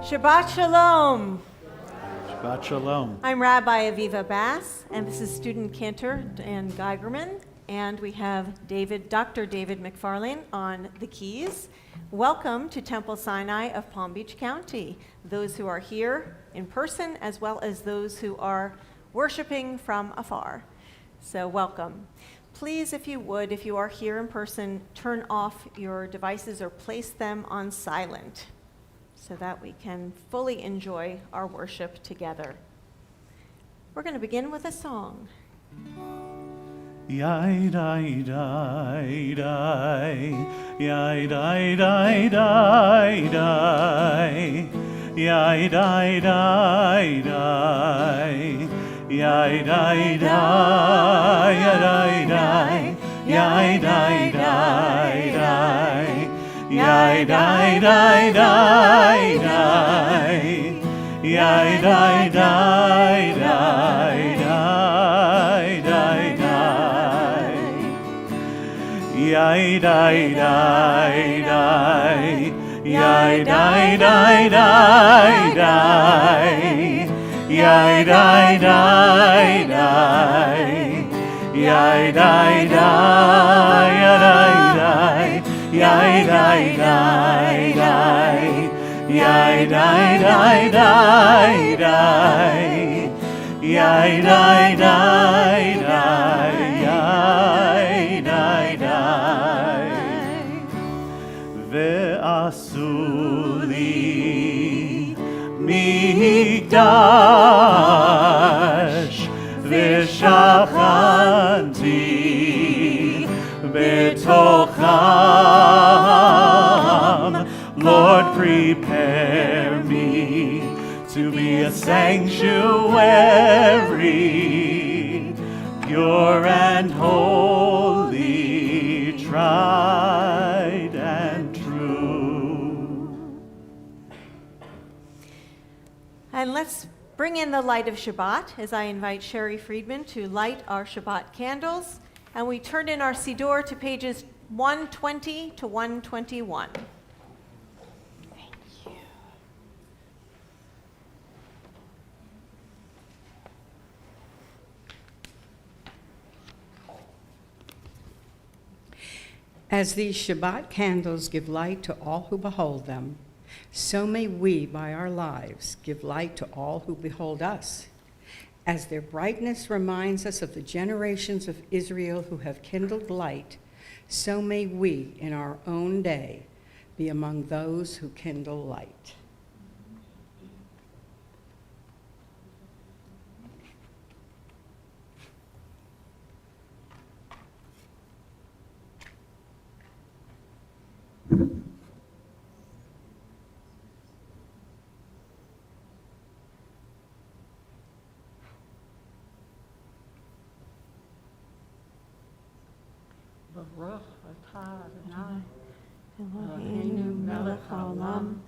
Shabbat Shalom. Shabbat Shalom. I'm Rabbi Aviva Bass, and this is student cantor Dan Geigerman, and we have Dr. David McFarlane on the keys. Welcome to Temple Sinai of Palm Beach County, those who are here in person as well as those who are worshiping from afar. So welcome. Please, if you would, if you are here in person, turn off your devices or place them on silent so that we can fully enjoy our worship together. We're going to begin with a song. Yai dai dai dai, yai dai dai dai dai, yai dai dai dai, yai dai dai, yai dai, yai dai dai dai, yai dai dai dai dai, yai dai dai dai dai dai. Yai dai dai dai, yai dai dai dai dai, yai dai dai dai, yai dai dai, yai dai dai dai, yai dai dai dai dai, yai dai dai dai, yai dai dai. Ve'asu li mikdash v'shachanti betocham. Lord, prepare me to be a sanctuary, pure and holy, tried and true. And let's bring in the light of Shabbat as I invite Sherry Friedman to light our Shabbat candles. And we turn in our Siddur to pages 120 to 121. As these Shabbat candles give light to all who behold them, so may we, by our lives, give light to all who behold us. As their brightness reminds us of the generations of Israel who have kindled light, so may we, in our own day, be among those who kindle light. Baruch atah Adonai Eloheinu melech haolam,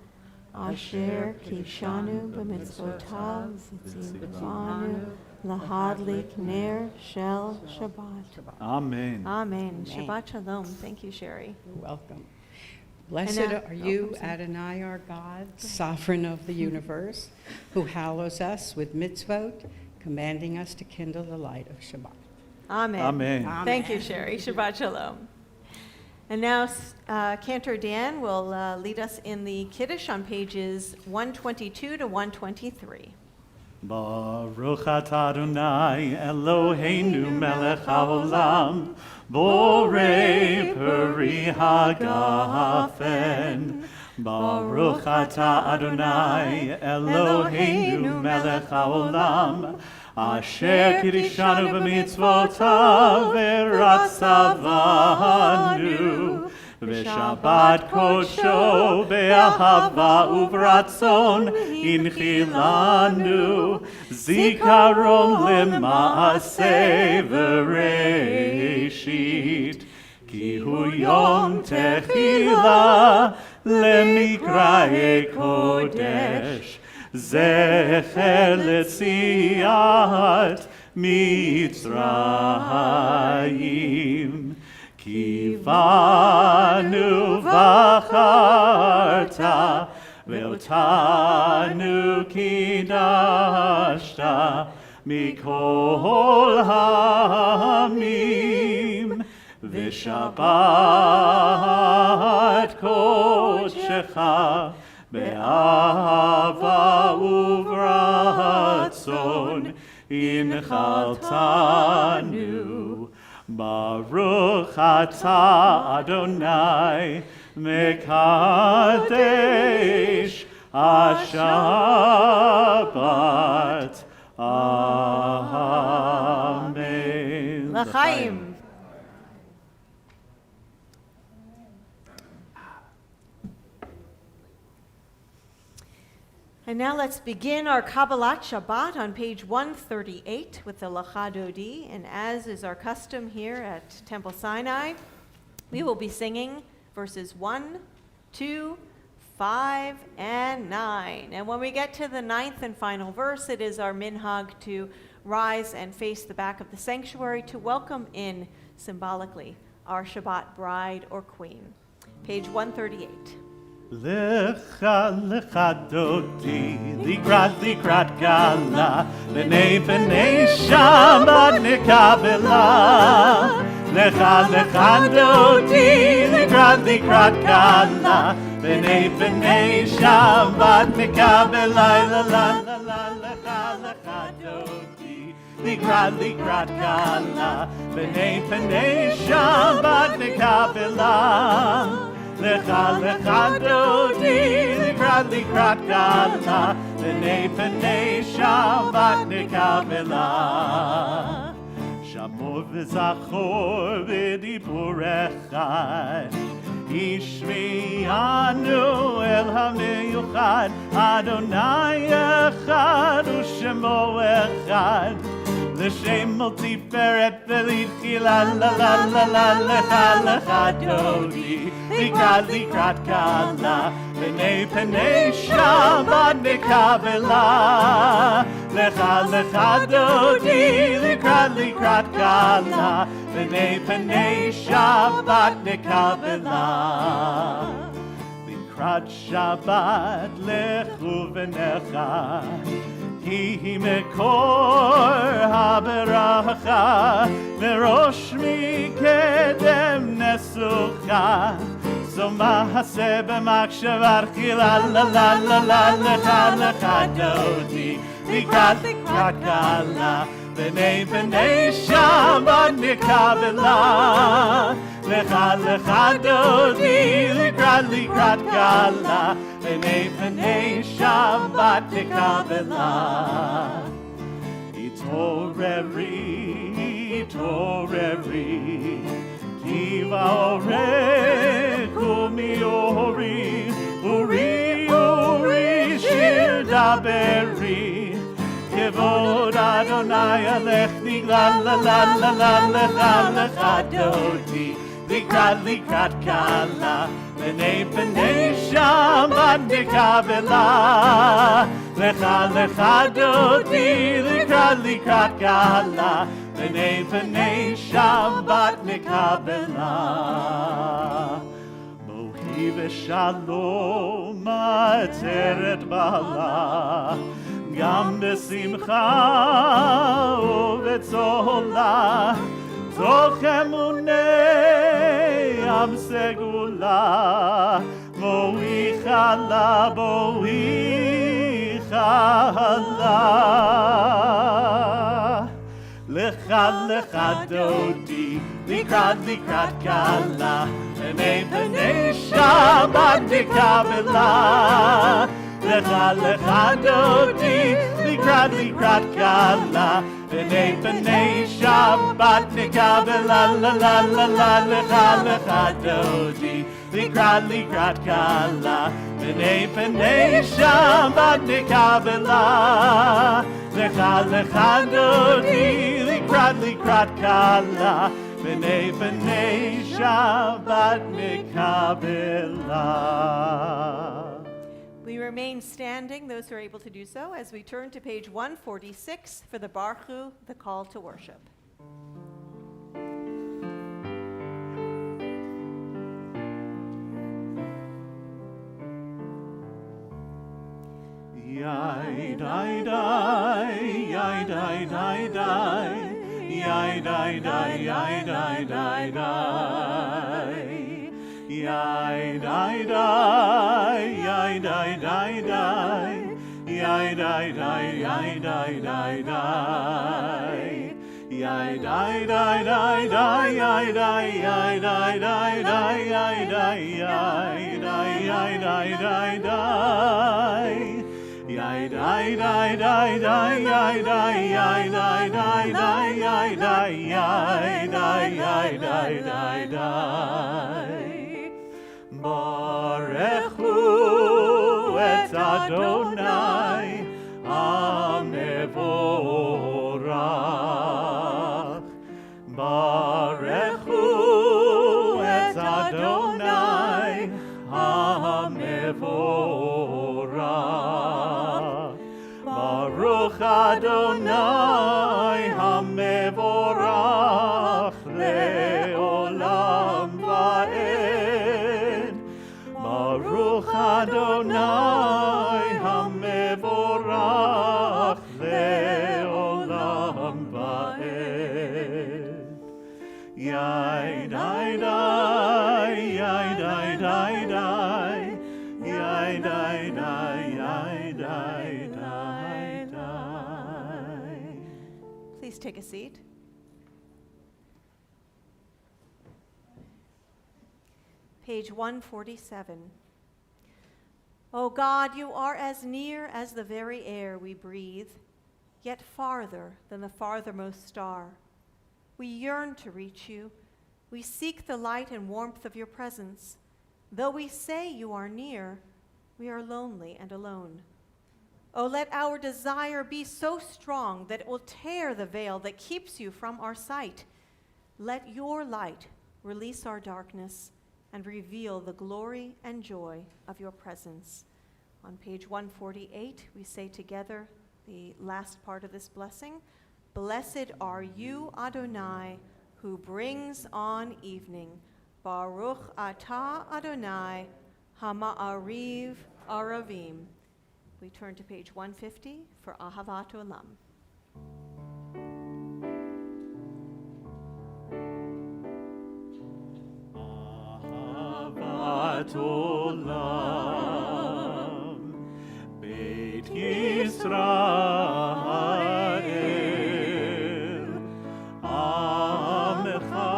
asher kishanu b'mitzvotav v'tzivanu lahadlik ner shel Shabbat. Amen. Amen. Shabbat Shalom. Thank you, Sherry. You're welcome. Blessed And now- are you, Adonai, our God, sovereign of the universe, who hallows us with mitzvot, commanding us to kindle the light of Shabbat. Amen. Amen. Thank you, Sherry. Shabbat Shalom. And now Cantor Dan will lead us in the Kiddush on pages 122 to 123. Baruch atah Adonai Eloheinu melech haolam, borei peri hagafen. Baruch atah Adonai Eloheinu melech haolam, asher kiddushanu b'mitzvotav v'ratzavanu v'shabbat kodsho be'ahava uvratzon inchilanu zikaron lema'aseh v'reishit ki hu yom techila lemikrae kodesh zecher letziat Mitzrayim Kivanu v'acharta ואותנו קידשת מכל העמים, ושבת קודשך באהבה וברצון הנחלתנו. ברוך אתה אדוני מקדש השבת. אמן. לחיים. And now let's begin our Kabbalah Shabbat on page 138 with the Lacha Dodi. And as is our custom here at Temple Sinai, we will be singing verses 1, 2, 5, and 9. And when we get to the 9th and final verse, it is our minhag to rise and face the back of the sanctuary to welcome in, symbolically, our Shabbat bride or queen. Page 138. Lecha lecha dodi, likrat gala, b'nei Shabbat nekabela. Lecha lecha dodi, likrat gala, b'nei Shabbat nekabela. La la la la lecha lecha dodi, likrat gala, b'nei Shabbat nekabela. Lecha lecha dodi, likrat gala, b'nei Shabbat nekabela. Shamor v'zachor v'diburecha, ishmi'anu el ha'miyuchad, Adonai echad u'shemo echad. L'shem multiferet v'litchi la la la la la lecha lecha dodi, likrat gala, b'nei Shabbat nekabela. Lecha lecha dodi, likrat gala, b'nei Shabbat nekabela. Likrat Shabbat lechu v'necha, Ki mekor haberacha, verosh mikedem nesucha. So mahaseh b'makshavarchi la la la la la lecha lecha dodi, likrat gala, b'nei Shabbat nekabela. Lecha lecha dodi, likrat gala, b'nei Shabbat nekabela. Itoreri, kiva oreku miori, uri shir daberi. Kevod Adonai alech nigla la la la la lecha dodi, likrat gala, b'nei Shabbat nekabela. Lecha lecha dodi, likrat gala, b'nei Shabbat nekabela. Bohi v'shalom ateret bala, Gam besimcha uvetzola, toch emunei am segula, boi chala. Lecha dodi, likrat gala, b'nei Shabbat nekabela. Lecha dodi, likrat gala, b'nei Shabbat nekabela. La la la la lecha dodi, likrat gala, b'nei Shabbat nekabela. Lecha dodi, likrat gala, b'nei Shabbat nekabela. We remain standing, those who are able to do so, as we turn to page 146 for the Baruch, the call to worship. Barechu et Adonai HaMevorach. Barechu et Adonai HaMevorach. Baruch Adonai HaMevorach le'olam va'ed. Baruch Adonai HaMevorach le'olam va'ed. Yai dai dai, yai dai dai dai, yai dai dai, yai dai dai dai. Please take a seat. Page 147. O God, you are as near as the very air we breathe, yet farther than the farthermost star. We yearn to reach you. We seek the light and warmth of your presence. Though we say you are near, we are lonely and alone. Oh, let our desire be so strong that it will tear the veil that keeps you from our sight. Let your light release our darkness and reveal the glory and joy of your presence. On page 148, we say together the last part of this blessing. Blessed are you, Adonai, who brings on evening. Baruch atah Adonai, hama'ariv aravim. We turn to page 150 for Ahavat Olam. Ahavat Olam, Beit Yisrael, Amcha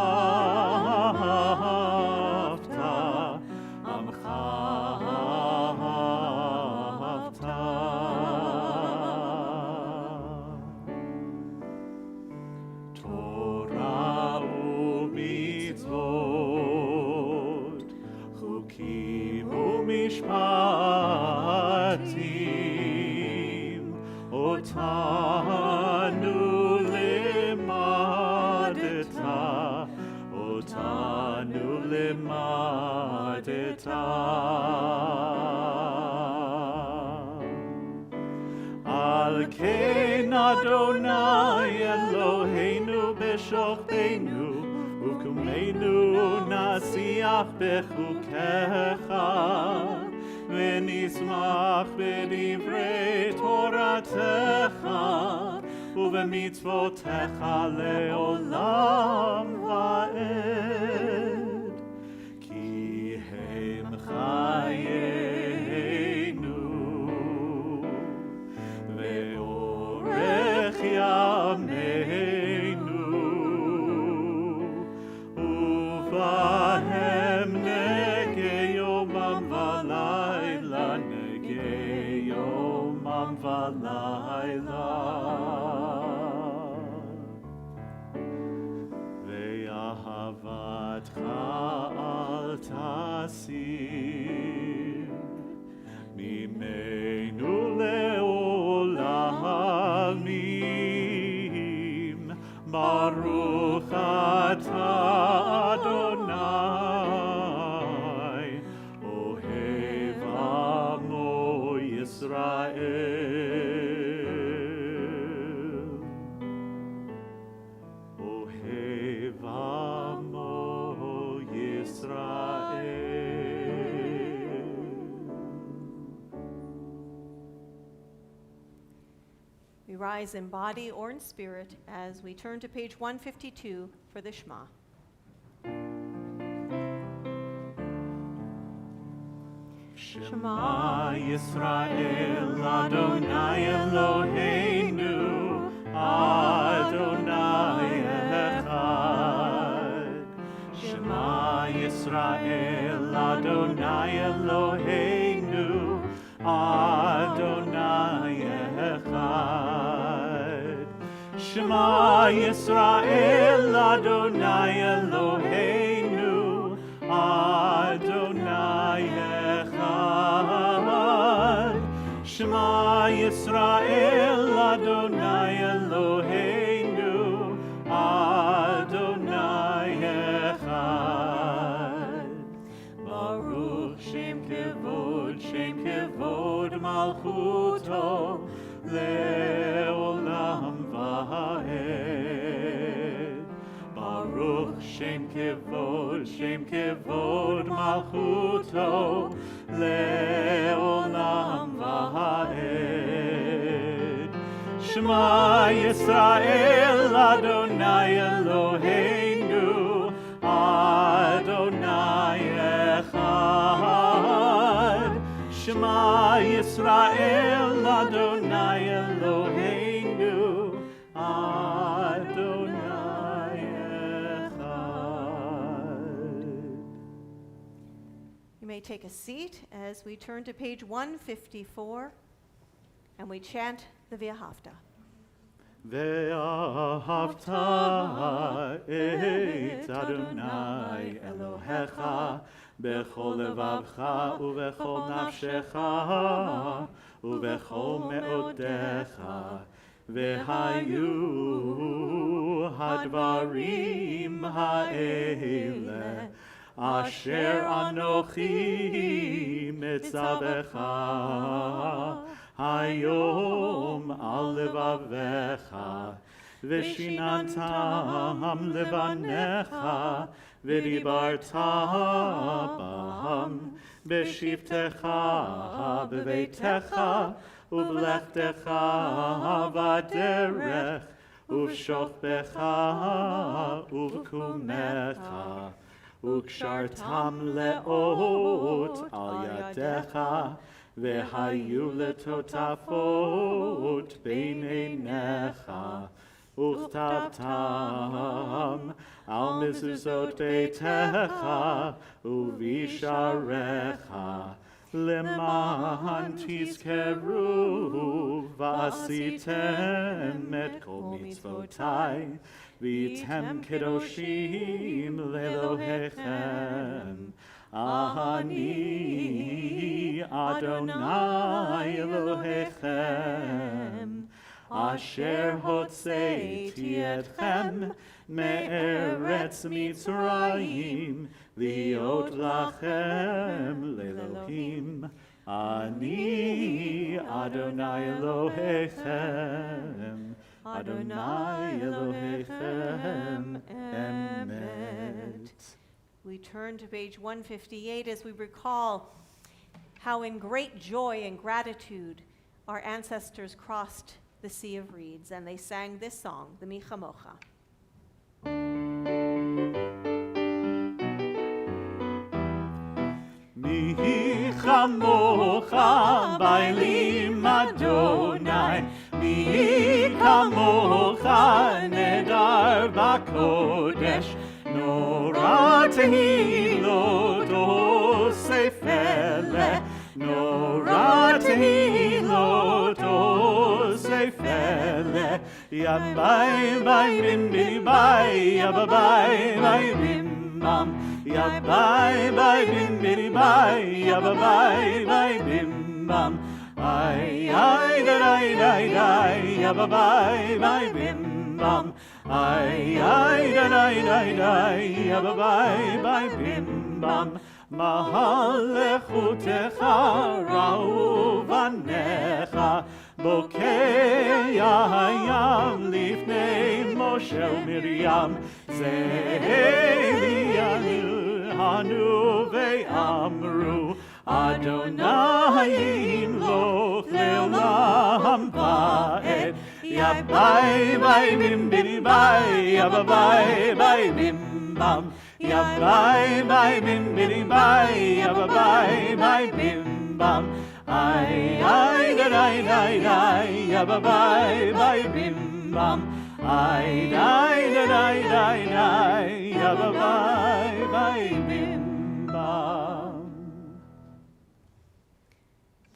Ahavta, Amcha Ahavta. Torah u'mitzvot, chukim u'mishpatim, otanu limadeta. Al kein Adonai Eloheinu b'shochbeinu, u'kumeinu nasiach bechukecha, v'nismach b'divrei Toratecha, u'b'mitzvotecha le'olam va'ed. Ki hem chayeinu, ve'orech yameinu, uvahem nege yomam v'layla, nege yomam v'layla. Ve'ahavatcha al tasir, mimenu le'olamim. Baruch atah Adonai, ohev amo Yisrael. Ohev amo Yisrael. We rise in body or in spirit as we turn to page 152 for the Shema. Shema Yisrael, Adonai Eloheinu, Adonai Echad. Shema Yisrael, Adonai Eloheinu, Adonai Echad. Shema Yisrael, Adonai Eloheinu, Adonai Echad. Shema Yisrael, Adonai Eloheinu, Adonai Echad. Baruch Shem Kevod Malchuto, Le'olam Va'ed. Baruch Shem Kevod Malchuto, Le'olam Va'ed. Shema Yisrael, Adonai Eloheinu, Adonai Echad. Shema Yisrael, Adonai Eloheinu, Adonai Echad. You may take a seat as we turn to page 154 and we chant the V'ahavta. ואהבת את אדוני אלוהיך בכל לבבך ובכל נפשך ובכל מאודיך. והיו הדברים האלה אשר אנוכי מצווך היום על לבביך, ושיננתם לבניך, ודיברת בם בשבתך בביתך, ובלכתך בדרך, ובשוכבך ובקומך, וקשרתם לאות על ידיך, והיו לטוטפות בין עיניך, וכתבתם על מזוזות ביתך ובשעריך, למען תזכרו ועשיתם את כל מצוותיי, והייתם קדושים לאלוהיכם. אני אדוני אלוהיכם, אשר הוצאתי אתכם מארץ מצרים, להיות לכם לאלוהים. אני אדוני אלוהיכם, אדוני אלוהיכם אמת. We turn to page 158 as we recall how in great joy and gratitude our ancestors crossed the Sea of Reeds, and they sang this song, the Mi Chamocha. Mi chamocha bailim Adonai, mi chamocha nedar b'kodesh, nora tehilot osefele, nora tehilot osefele, yabai bai bim bim bai, yabai bai bim bam, yabai bai bim bim bai, yabai bai bim bam, ay ay da da da, yabai bai bim bam. Ay, ay, da, da, da, da, ya, ba, bye, bye, bim, bam. Mahalechutecha, ra'u vanecha, bokeh hayam, lifnei Moshe u'Miriam, ze'eliyanu hanu ve'amru, Adonai imloch le'olam va'ed, ya bye bye bim bidi bye, ya ba bye bye bim bam, ya bye bye bim bidi bye, ya ba bye bye bim bam, ay da da, ya ba bye bye bim bam. Ay, die, die, die, die, ya ba bye, bye, bim, bam.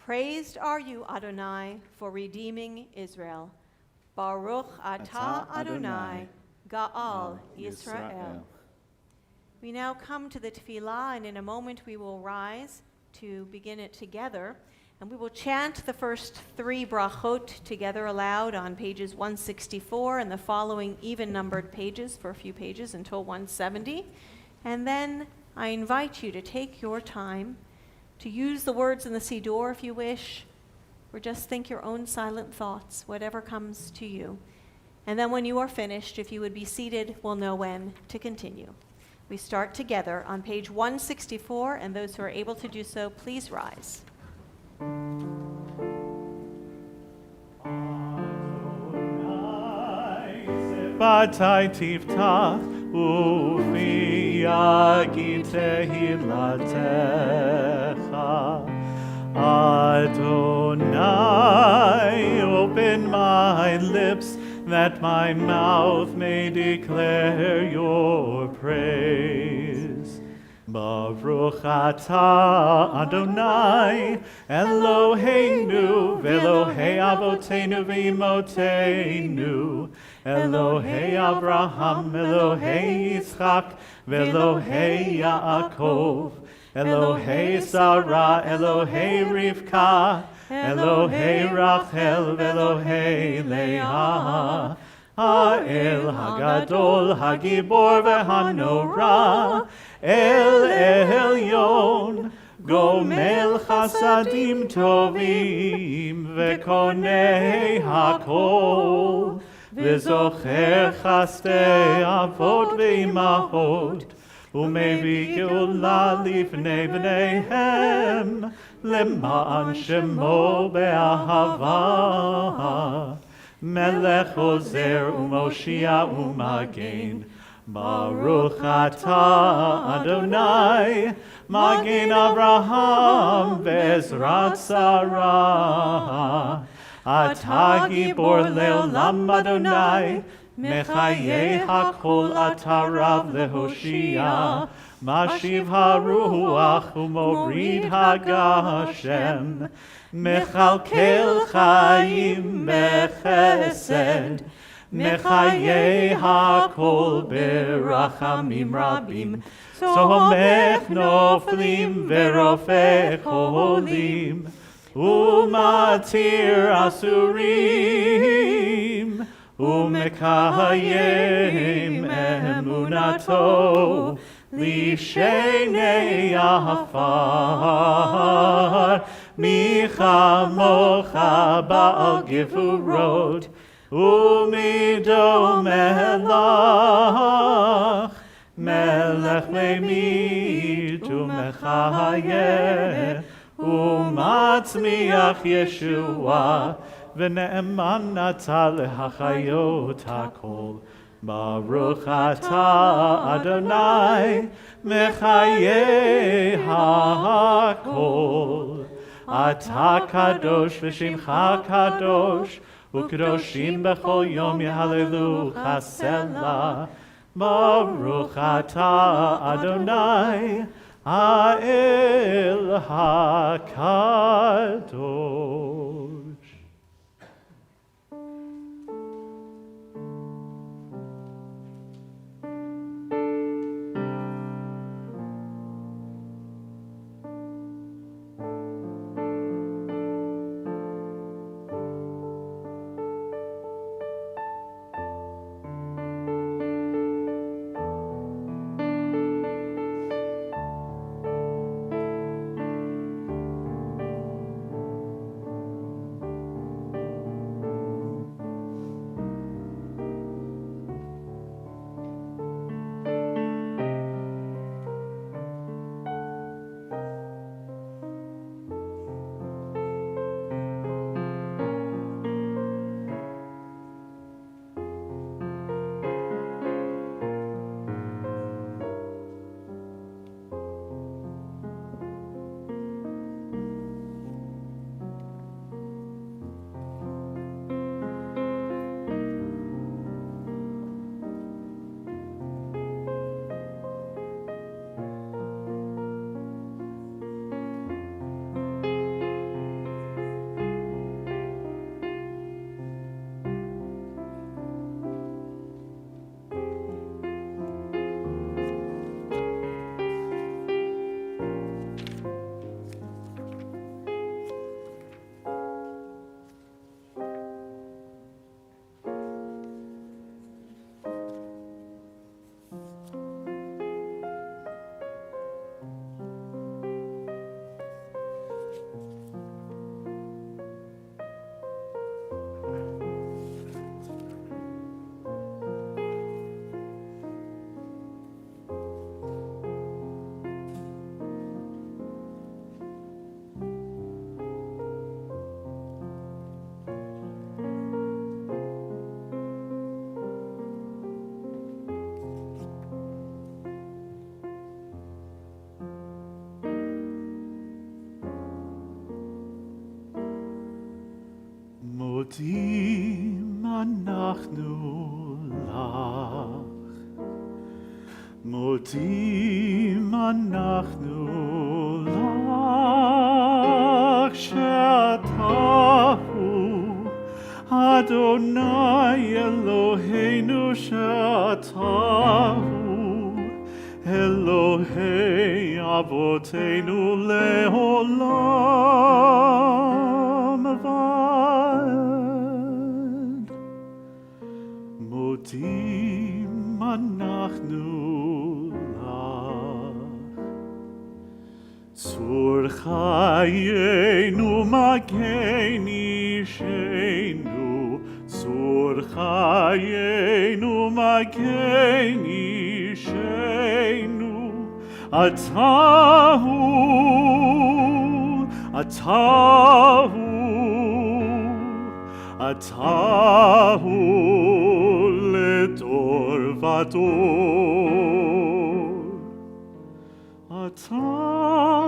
Praised are you, Adonai, for redeeming Israel. Baruch atah Adonai, Ga'al Yisrael. We now come to the tefillah, and in a moment we will rise to begin it together. And we will chant the first 3 brachot together aloud on pages 164 and the following even-numbered pages for a few pages until 170. And then I invite you to take your time to use the words in the Siddur if you wish, or just think your own silent thoughts, whatever comes to you. And then when you are finished, if you would be seated, we'll know when to continue. We start together on page 164, and those who are able to do so, please rise. Batai tiftach ufi yagi tehilatecha. Adonai, open my lips that my mouth may declare your praise. Baruch atah Adonai, Eloheinu, v'Elohei Avotenu v'Imotenu, Elohei Abraham, Elohei Yitzchak, v'Elohei Yaakov, Elohei Sarah, Elohei Rivka, Elohei Rachel, v'Elohei Leah, Ha'el Hagadol, Hagibor v'Hanorah, El Elyon, Gomel Chasadim Tovim, Vekonei Hakol, V'Zocher Chastei Avot V'Imahot, Umevi Geula Lifnei Bneihem, Leman Shemo Be'ahava, Melech Ozer Umoshia Umagen, Baruch atah Adonai, Magen Avraham ve'ezrat Sarah. Atah gibor le'olam Adonai, Mechayeh hakol atah Rav lehoshia. Mashiv haruach umorid hagashem. Mechalkel chayim bechesed. Mechayeh hakol berachamim rabim, Somech noflim verofech holim, Umatir asurim, Umekayim emunato, Lishenei afar, Michamocha ba'al gevurot, Umido melach, melech lemid umechayeh, umatzmiach Yeshua, v'ne'eman atah lehachayot hakol. Baruch atah Adonai, mechayeh hakol. Atah kadosh v'shimcha kadosh, Ukdoshim b'chol yom yehallelu chasela. Baruch atah Adonai, ha'el hakadosh. מודים אנחנו לך, מודים אנחנו לך, שאתה הוא אדוני אלוהינו, שאתה הוא אלוהי אבותינו לעולם ועד. מודים אנחנו לך. צור חיינו מגן אישנו, צור חיינו מגן אישנו, אתה הוא, אתה הוא, אתה הוא לדור ודור. אתה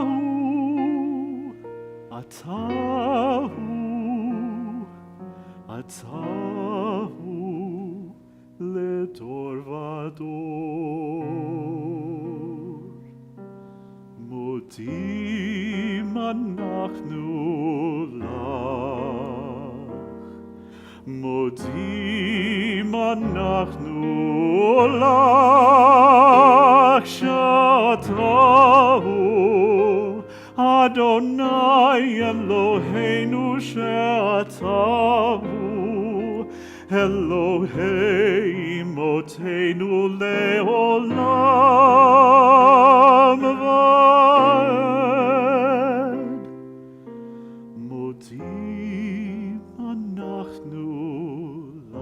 הוא, אתה הוא, אתה הוא לדור ודור. מודים אנחנו לך, מודים אנחנו לך, שאתה הוא אדוני אלוהינו, שאתה הוא אלוהי אמותינו לעולם ועד. מודים אנחנו לך,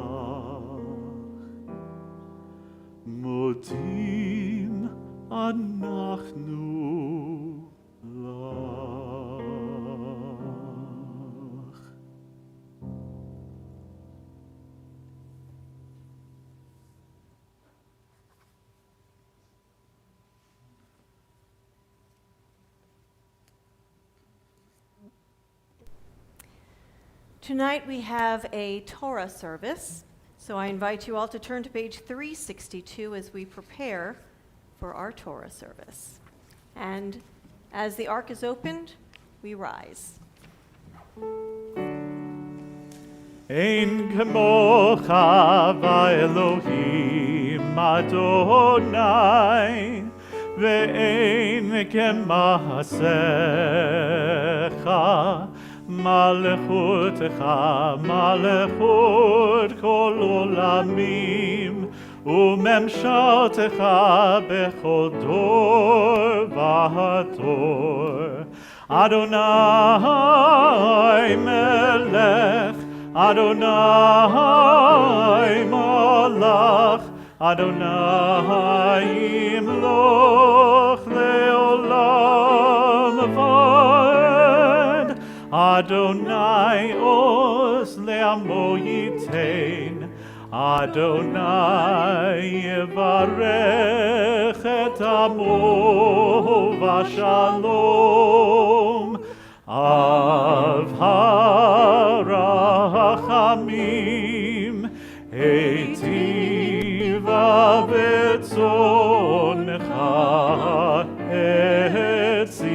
מודים אנחנו לך. Tonight we have a Torah service, so I invite you all to turn to page 362 as we prepare for our Torah service. And as the ark is opened, we rise. Ein kamocha v'Elohim Adonai, ve'ein kemaasecha, malchutecha malchut kol olamim, וממשלתך בכל דור ודור. אדוני מלך, אדוני מלך, אדוני ימלוך לעולם ועד. אדוני עוז לעמו ייתן, אדוני יברך את עמו בשלום. אב הרחמים, היטיבה בצונך את ציון.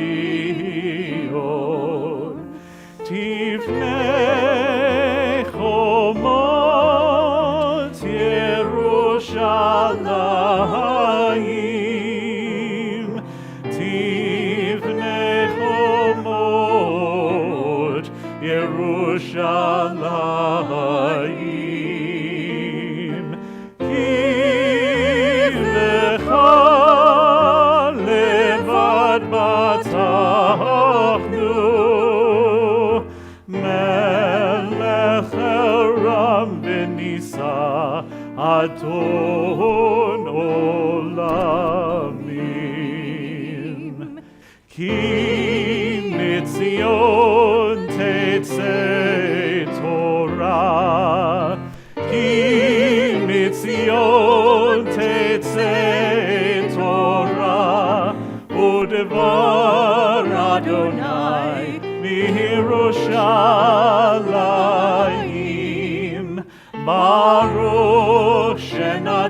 תבנה חומות ירושלים, תבנה חומות ירושלים. כי לך לבד בטחנו, מלך רם ונישא, אדון עולמים. כי מציון תצא תורה, כי מציון תצא תורה, ודבר אדוני מירושלים.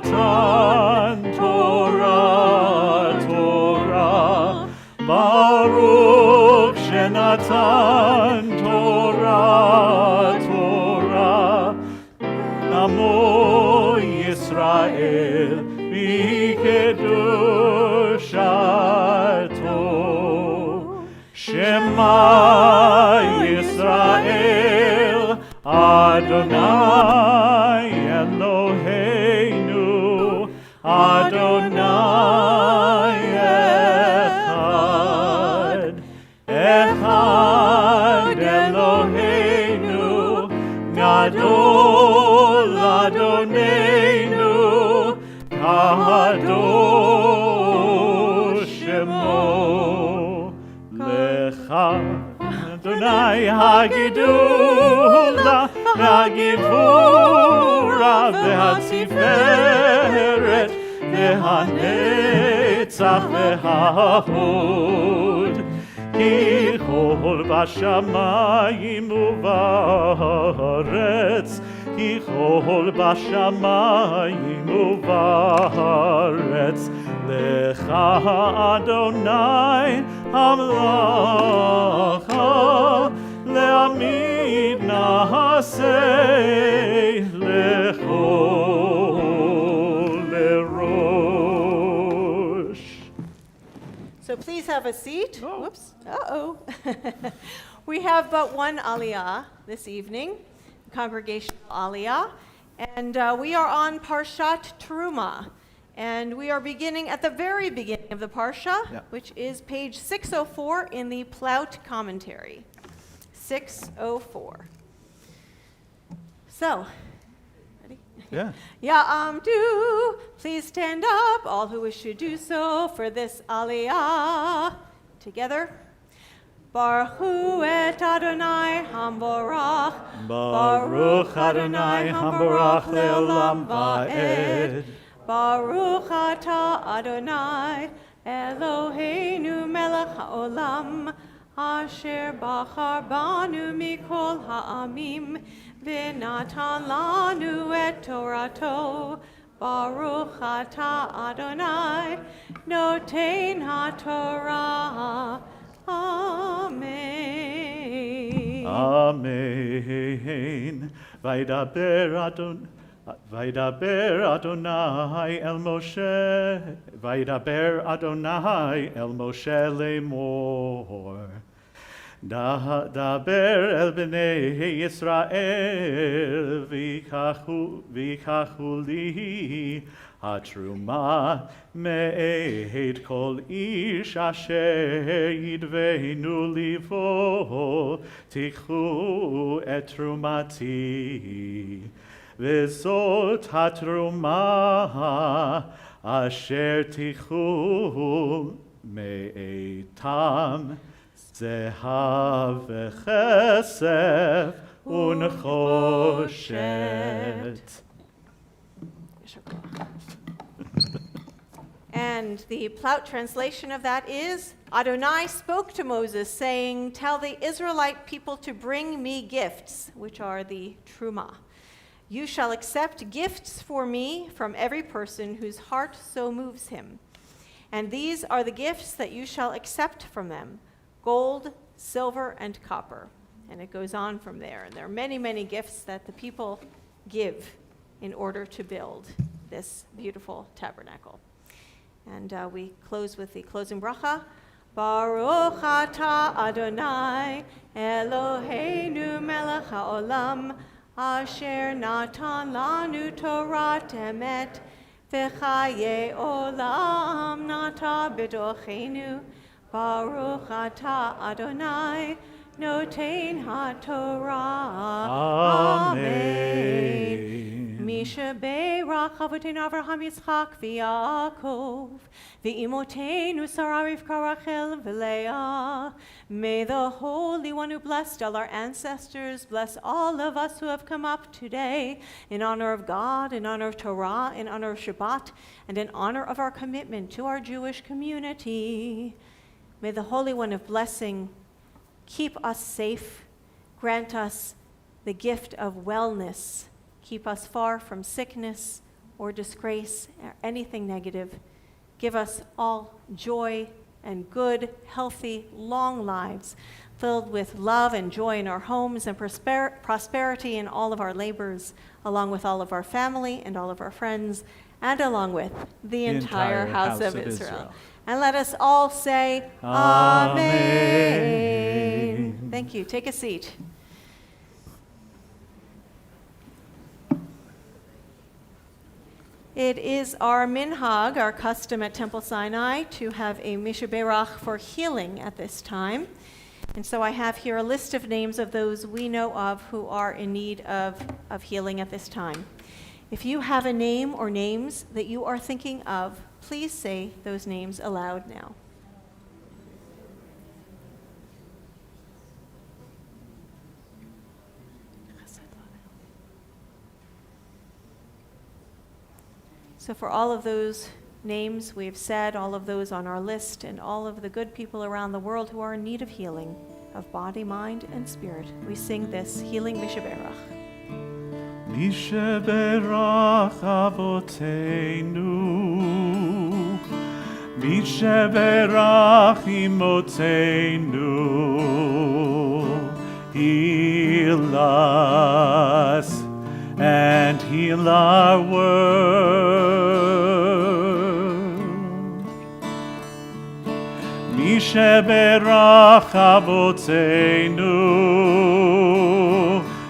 Shenatan Torah, Torah. Baruch Shenatan Torah, Torah. Namo Yisrael v'kedushato. Shema Yisrael Adonai Eloheinu Adonai Echad. Echad Eloheinu Gadol Adonenu Kadosh Shemo. Lecha Adonai Hagidula Hagivura V'Hatziferet V'Hanetzach V'Hahod. Ki chol b'shamayim u'va'aretz, Ki chol b'shamayim u'va'aretz. Lecha Adonai hamlacha, le'amid na'aseh lechol lerosh. So please have a seat. Oh. Whoops. Uh-oh. We have but one aliyah this evening, congregational aliyah, and we are on Parshat Teruma. And we are beginning at the very beginning of the Parsha, which is page 604 in the Plout commentary. 604. So, ready? Yeah. Ya'amdu, please stand up, all who wish to do so, for this aliyah. Together. Baruch hu et Adonai hamborach. Baruch Adonai hamborach le'olam va'ed. Baruch atah Adonai Eloheinu melech haolam asher bachar banu mikol ha'amim v'natan lanu et Torato. Baruch atah Adonai noten ha'torah. Amen. Amen. Vaydaber Adonai el Moshe, Vaydaber Adonai el Moshe lemor. Daber el bnei Yisrael v'kachu li hatruma me'ed kol ish asher yidveinu livo tikhu et trumati. V'zot hatruma asher tichu me'etam zehav v'chesef u'nechoshet. And the Plout translation of that is, Adonai spoke to Moses, saying, tell the Israelite people to bring me gifts, which are the truma. You shall accept gifts for me from every person whose heart so moves him. And these are the gifts that you shall accept from them, gold, silver, and copper. And it goes on from there. And there are many, many gifts that the people give in order to build this beautiful tabernacle. And we close with the closing bracha. Baruch atah Adonai Eloheinu melech haolam asher natan lanu Torat emet v'chaye olam nata b'dochenu. Baruch atah Adonai noten haTorah. Amen. Misha be'rach avotenu Avraham Yitzchak v'Yaakov v'imotenu Sarah Rivka Rachel v'Leah. May the Holy One who blessed all our ancestors bless all of us who have come up today in honor of God, in honor of Torah, in honor of Shabbat, and in honor of our commitment to our Jewish community. May the Holy One of blessing keep us safe, grant us the gift of wellness, keep us far from sickness, or disgrace or anything negative. Give us all joy and good, healthy, long lives filled with love and joy in our homes and prosperity in all of our labors, along with all of our family and all of our friends, and along with the entire house of Israel. And let us all say, Amen. Thank you. Take a seat. It is our minhag, our custom at Temple Sinai, to have a mishaberach for healing at this time. And so I have here a list of names of those we know of who are in need of healing at this time. If you have a name or names that you are thinking of, please say those names aloud now. So for all of those names we have said, all of those on our list, and all of the good people around the world who are in need of healing, of body, mind, and spirit, we sing this healing mishaberach. Mishaberach avoteinu, Mishaberach imoteinu, heal us and heal our world. Mishaberach avoteinu,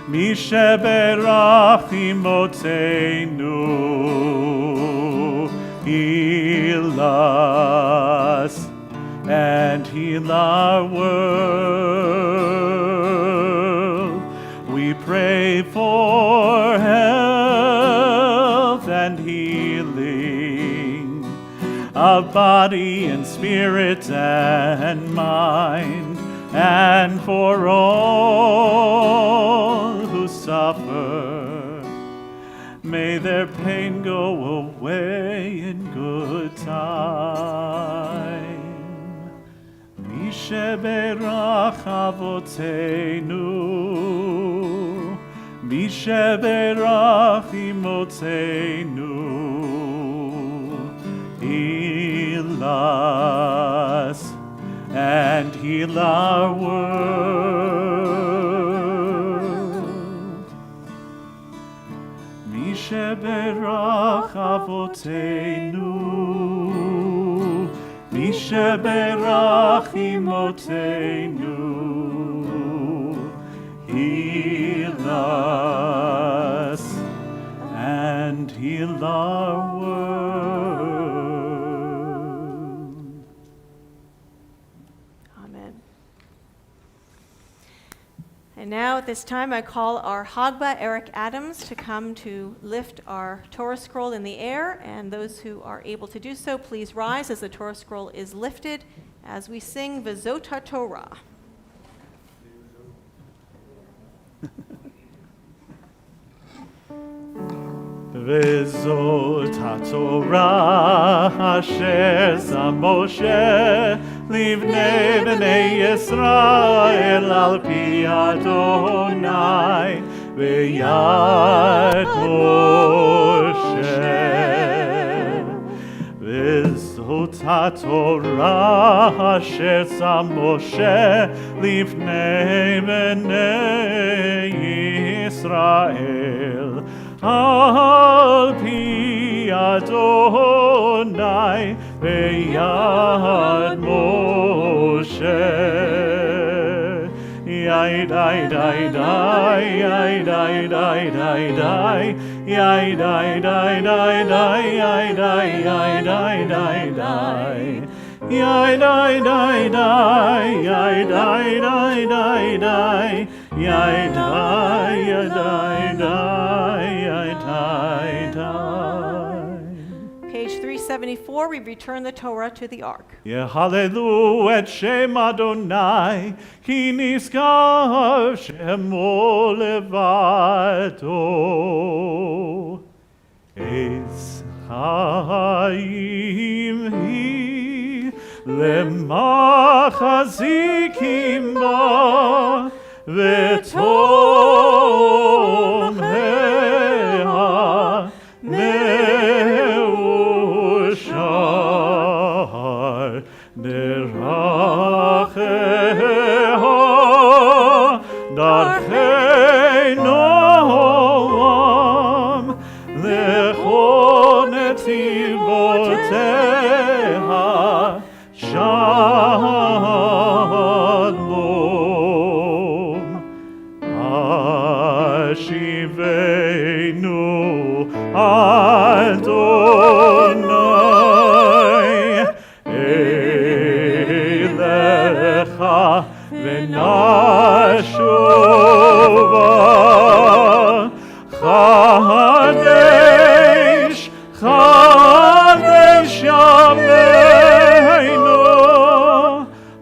Mishaberach imoteinu, heal us and heal our world. We pray for health and healing of body and spirit and mind, and for all who suffer, may their pain go away in good time. Mishaberach avoteinu, Mishaberach imoteinu, heal us and heal our world. Mishaberach avoteinu, Mishaberach imoteinu, heal us and heal our world. Amen. And now at this time I call our Hagba, Eric Adams, to come to lift our Torah scroll in the air, and those who are able to do so, please rise as the Torah scroll is lifted as we sing V'zot HaTorah. V'zot HaTorah asher sam Moshe livnei b'nei Yisrael al pi Adonai v'yad Moshe. V'zot HaTorah asher sam Moshe livnei b'nei Yisrael al pi Adonai v'yad Moshe. Yai dai dai dai, yai dai dai dai dai, yai dai dai dai dai, yai dai yai dai dai dai, yai dai dai dai, yai dai dai dai dai, yai dai yai dai dai, yai dai dai. Page 374, we return the Torah to the ark. Yehalelu et Shem Adonai, ki niskav Shemo levado. Es Chaim hi lemachazikim ba v'tom heha ונשובה חדש חדש ימינו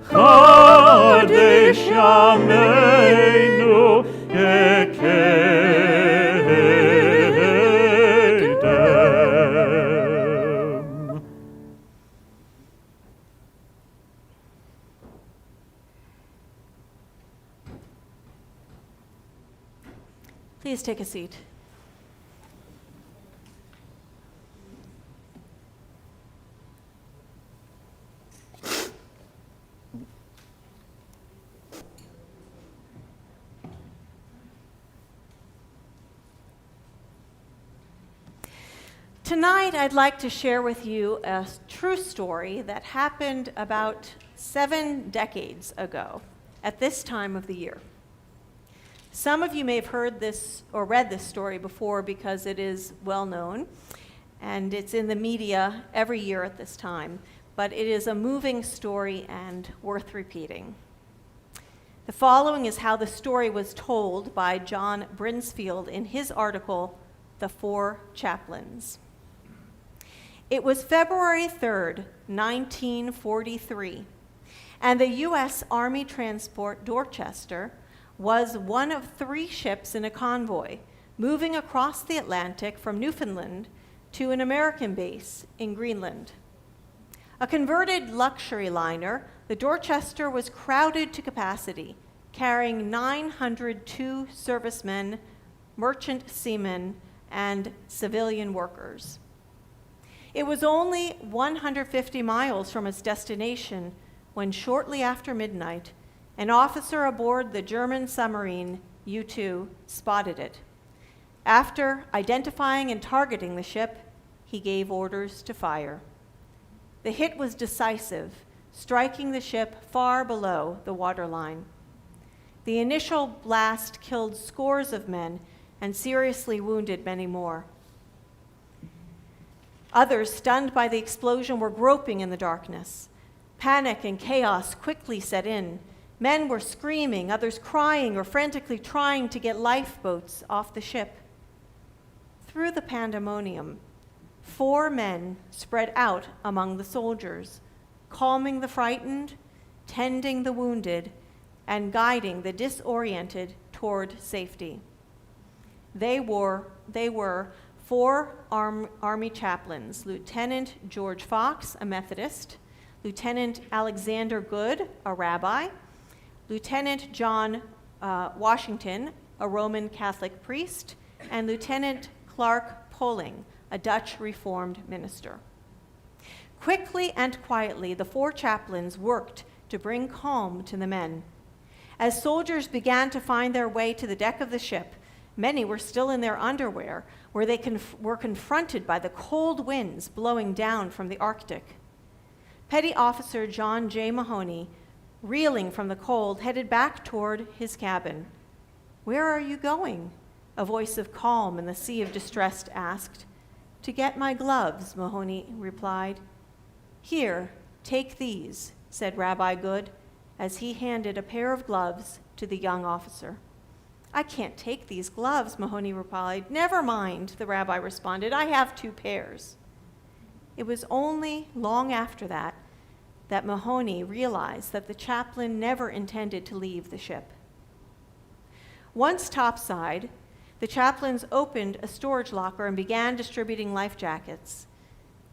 חדש ימינו כקדם. Please take a seat. Tonight, I'd like to share with you a true story that happened about 7 decades ago at this time of the year. Some of you may have heard this or read this story before because it is well known, and it's in the media every year at this time, but it is a moving story and worth repeating. The following is how the story was told by John Brinsfield in his article, The Four Chaplains. It was February 3rd, 1943, and the U.S. Army transport Dorchester was one of 3 ships in a convoy moving across the Atlantic from Newfoundland to an American base in Greenland. A converted luxury liner, the Dorchester was crowded to capacity, carrying 902 servicemen, merchant seamen, and civilian workers. It was only 150 miles from its destination when, shortly after midnight, an officer aboard the German submarine U-2 spotted it. After identifying and targeting the ship, he gave orders to fire. The hit was decisive, striking the ship far below the waterline. The initial blast killed scores of men and seriously wounded many more. Others, stunned by the explosion, were groping in the darkness. Panic and chaos quickly set in. Men were screaming, others crying or frantically trying to get lifeboats off the ship. Through the pandemonium, 4 men spread out among the soldiers, calming the frightened, tending the wounded, and guiding the disoriented toward safety. They were 4 Army chaplains: Lieutenant George Fox, a Methodist; Lieutenant Alexander Good, a rabbi; Lieutenant John Washington, a Roman Catholic priest; and Lieutenant Clark Poling, a Dutch Reformed minister. Quickly and quietly, the 4 chaplains worked to bring calm to the men. As soldiers began to find their way to the deck of the ship, many were still in their underwear, where they were confronted by the cold winds blowing down from the Arctic. Petty Officer John J. Mahoney, reeling from the cold, headed back toward his cabin. "Where are you going?" a voice of calm in the sea of distress asked. "To get my gloves," Mahoney replied. "Here, take these," said Rabbi Good, as he handed a pair of gloves to the young officer. "I can't take these gloves," Mahoney replied. "Never mind," the rabbi responded. "I have 2 pairs." It was only long after that that Mahoney realized that the chaplain never intended to leave the ship. Once topside, the chaplains opened a storage locker and began distributing life jackets.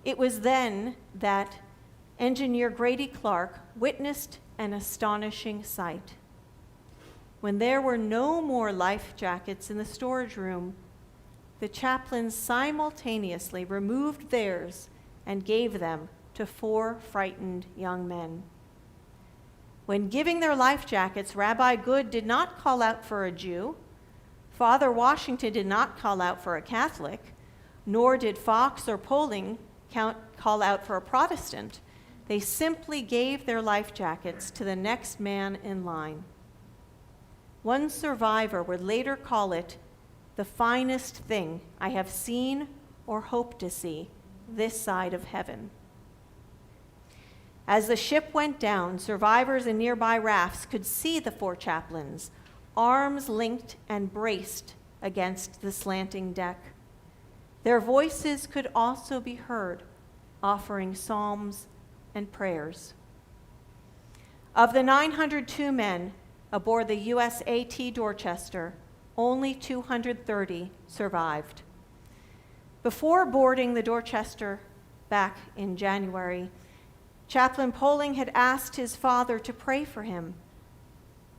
It was then that engineer Grady Clark witnessed an astonishing sight. When there were no more life jackets in the storage room, the chaplains simultaneously removed theirs and gave them to 4 frightened young men. When giving their life jackets, Rabbi Good did not call out for a Jew, Father Washington did not call out for a Catholic, nor did Fox or Poling call out for a Protestant. They simply gave their life jackets to the next man in line. One survivor would later call it the finest thing I have seen or hope to see this side of heaven. As the ship went down, survivors in nearby rafts could see the four chaplains, arms linked and braced against the slanting deck. Their voices could also be heard, offering psalms and prayers. Of the 902 men aboard the USAT Dorchester, only 230 survived. Before boarding the Dorchester back in January, Chaplain Poling had asked his father to pray for him.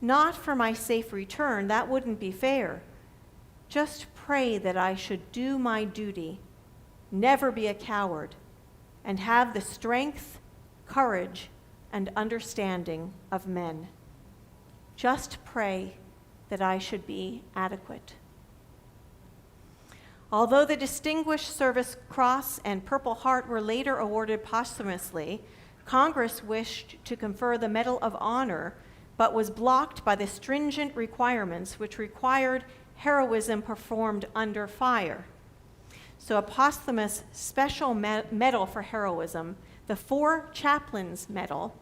Not for my safe return, that wouldn't be fair. Just pray that I should do my duty, never be a coward, and have the strength, courage, and understanding of men. Just pray that I should be adequate. Although the Distinguished Service Cross and Purple Heart were later awarded posthumously, Congress wished to confer the Medal of Honor, but was blocked by the stringent requirements which required heroism performed under fire. So a posthumous special medal for heroism, the Four Chaplains Medal,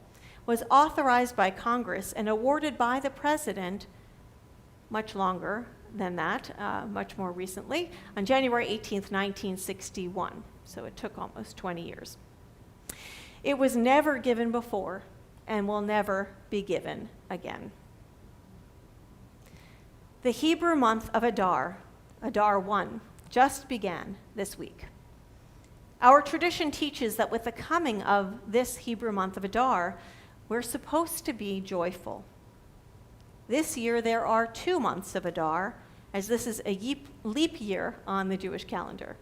was authorized by Congress and awarded by the President much longer than that, much more recently, on January 18th, 1961. So it took almost 20 years. It was never given before and will never be given again. The Hebrew month of Adar, Adar 1, just began this week. Our tradition teaches that with the coming of this Hebrew month of Adar, we're supposed to be joyful. This year there are 2 months of Adar, as this is a leap year on the Jewish calendar.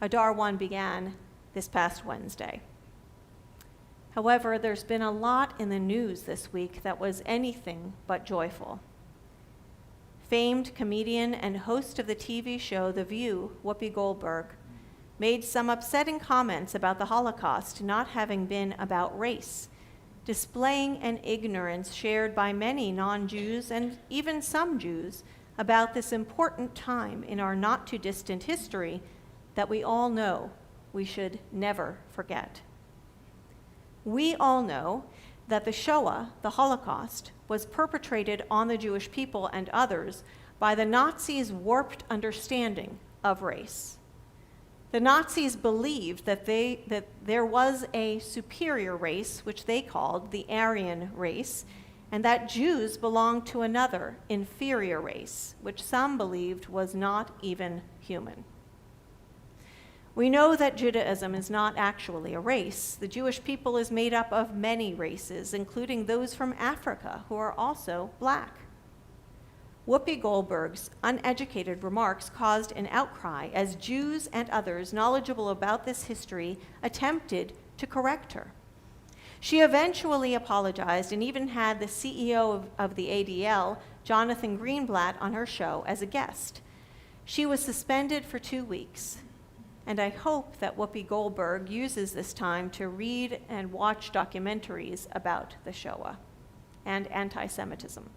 Adar 1 began this past Wednesday. However, there's been a lot in the news this week that was anything but joyful. Famed comedian and host of the TV show The View, Whoopi Goldberg, made some upsetting comments about the Holocaust not having been about race, displaying an ignorance shared by many non-Jews and even some Jews about this important time in our not-too-distant history that we all know we should never forget. We all know that the Shoah, the Holocaust, was perpetrated on the Jewish people and others by the Nazis' warped understanding of race. The Nazis believed that there was a superior race, which they called the Aryan race, and that Jews belonged to another inferior race, which some believed was not even human. We know that Judaism is not actually a race. The Jewish people is made up of many races, including those from Africa, who are also black. Whoopi Goldberg's uneducated remarks caused an outcry as Jews and others knowledgeable about this history attempted to correct her. She eventually apologized and even had the CEO of the ADL, Jonathan Greenblatt, on her show as a guest. She was suspended for 2 weeks. And I hope that Whoopi Goldberg uses this time to read and watch documentaries about the Shoah and anti-Semitism.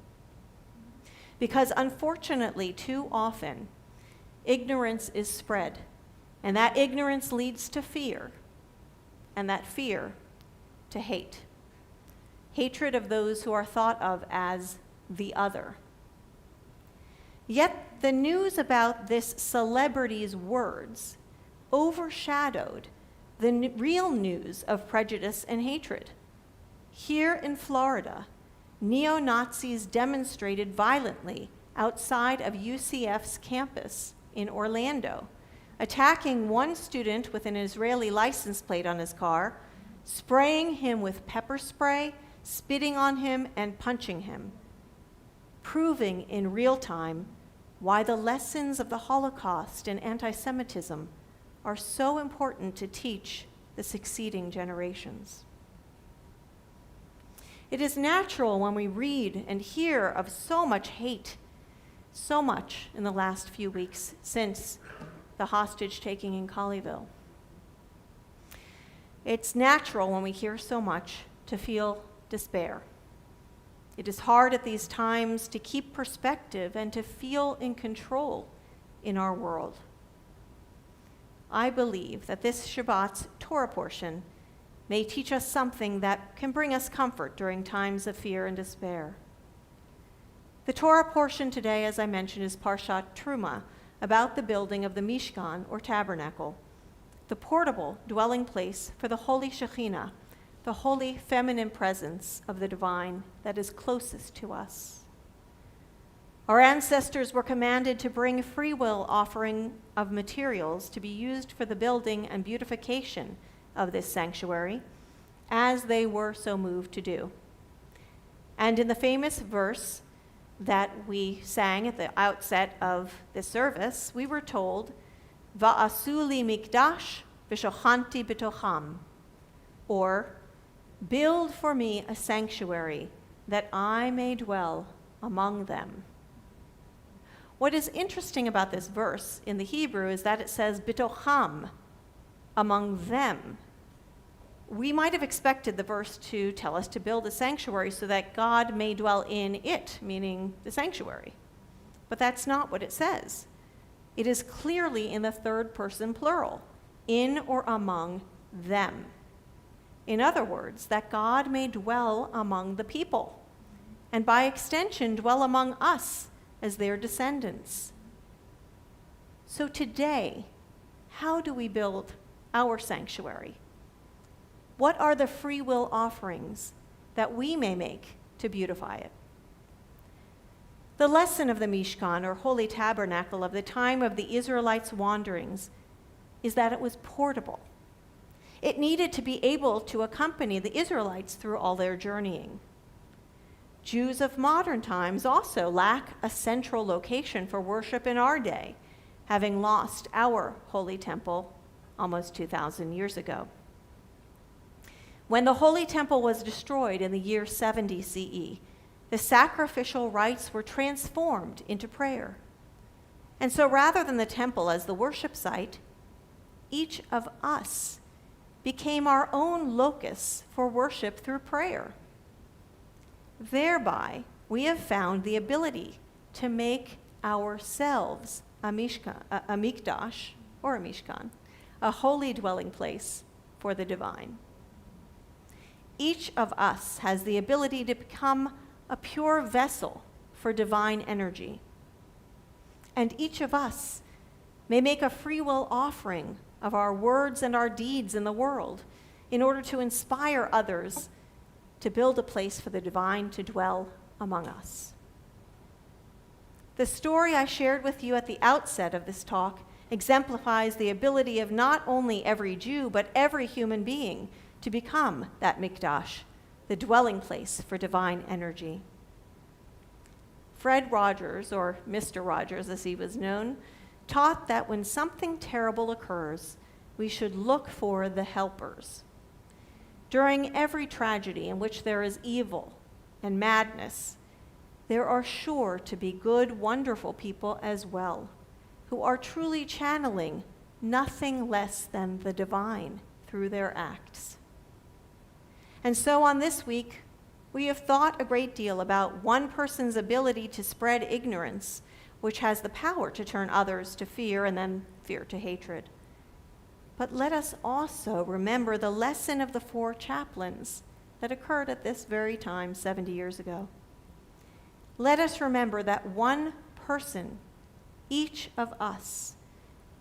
Because unfortunately, too often, ignorance is spread, and that ignorance leads to fear, and that fear to hate. Hatred of those who are thought of as the other. Yet the news about this celebrity's words overshadowed the real news of prejudice and hatred. Here in Florida, neo-Nazis demonstrated violently outside of UCF's campus in Orlando, attacking one student with an Israeli license plate on his car, spraying him with pepper spray, spitting on him, and punching him, proving in real time why the lessons of the Holocaust and anti-Semitism are so important to teach the succeeding generations. It is natural when we read and hear of so much hate, so much in the last few weeks since the hostage taking in Colleyville. It's natural when we hear so much to feel despair. It is hard at these times to keep perspective and to feel in control in our world. I believe that this Shabbat's Torah portion may teach us something that can bring us comfort during times of fear and despair. The Torah portion today, as I mentioned, is Parshat Truma, about the building of the Mishkan, or tabernacle, the portable dwelling place for the holy Shekhinah, the holy feminine presence of the divine that is closest to us. Our ancestors were commanded to bring free will offering of materials to be used for the building and beautification of this sanctuary, as they were so moved to do. And in the famous verse that we sang at the outset of this service, we were told, Va'asu li mikdash v'shochanti b'tocham, or, build for me a sanctuary that I may dwell among them. What is interesting about this verse in the Hebrew is that it says b'tocham, among them. We might have expected the verse to tell us to build a sanctuary so that God may dwell in it, meaning the sanctuary. But that's not what it says. It is clearly in the third person plural, in or among them. In other words, that God may dwell among the people, and by extension, dwell among us as their descendants. So today, how do we build our sanctuary? What are the free will offerings that we may make to beautify it? The lesson of the Mishkan, or holy tabernacle, of the time of the Israelites' wanderings is that it was portable. It needed to be able to accompany the Israelites through all their journeying. Jews of modern times also lack a central location for worship in our day, having lost our holy temple almost 2,000 years ago. When the Holy Temple was destroyed in the year 70 CE, the sacrificial rites were transformed into prayer. And so rather than the temple as the worship site, each of us became our own locus for worship through prayer. Thereby, we have found the ability to make ourselves a mikdash, or a mishkan, a holy dwelling place for the divine. Each of us has the ability to become a pure vessel for divine energy. And each of us may make a free will offering of our words and our deeds in the world in order to inspire others to build a place for the divine to dwell among us. The story I shared with you at the outset of this talk exemplifies the ability of not only every Jew, but every human being to become that mikdash, the dwelling place for divine energy. Fred Rogers, or Mr. Rogers as he was known, taught that when something terrible occurs, we should look for the helpers. During every tragedy in which there is evil and madness, there are sure to be good, wonderful people as well, who are truly channeling nothing less than the divine through their acts. And so on this week, we have thought a great deal about one person's ability to spread ignorance, which has the power to turn others to fear and then fear to hatred. But let us also remember the lesson of the Four Chaplains that occurred at this very time 70 years ago. Let us remember that one person, each of us,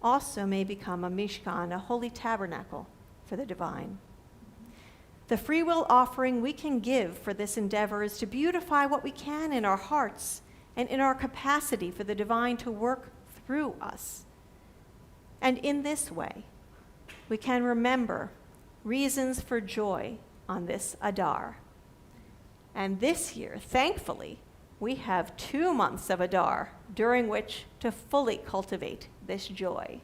also may become a mishkan, a holy tabernacle for the divine. The free will offering we can give for this endeavor is to beautify what we can in our hearts and in our capacity for the divine to work through us. And in this way, we can remember reasons for joy on this Adar. And this year, thankfully, we have 2 months of Adar during which to fully cultivate this joy.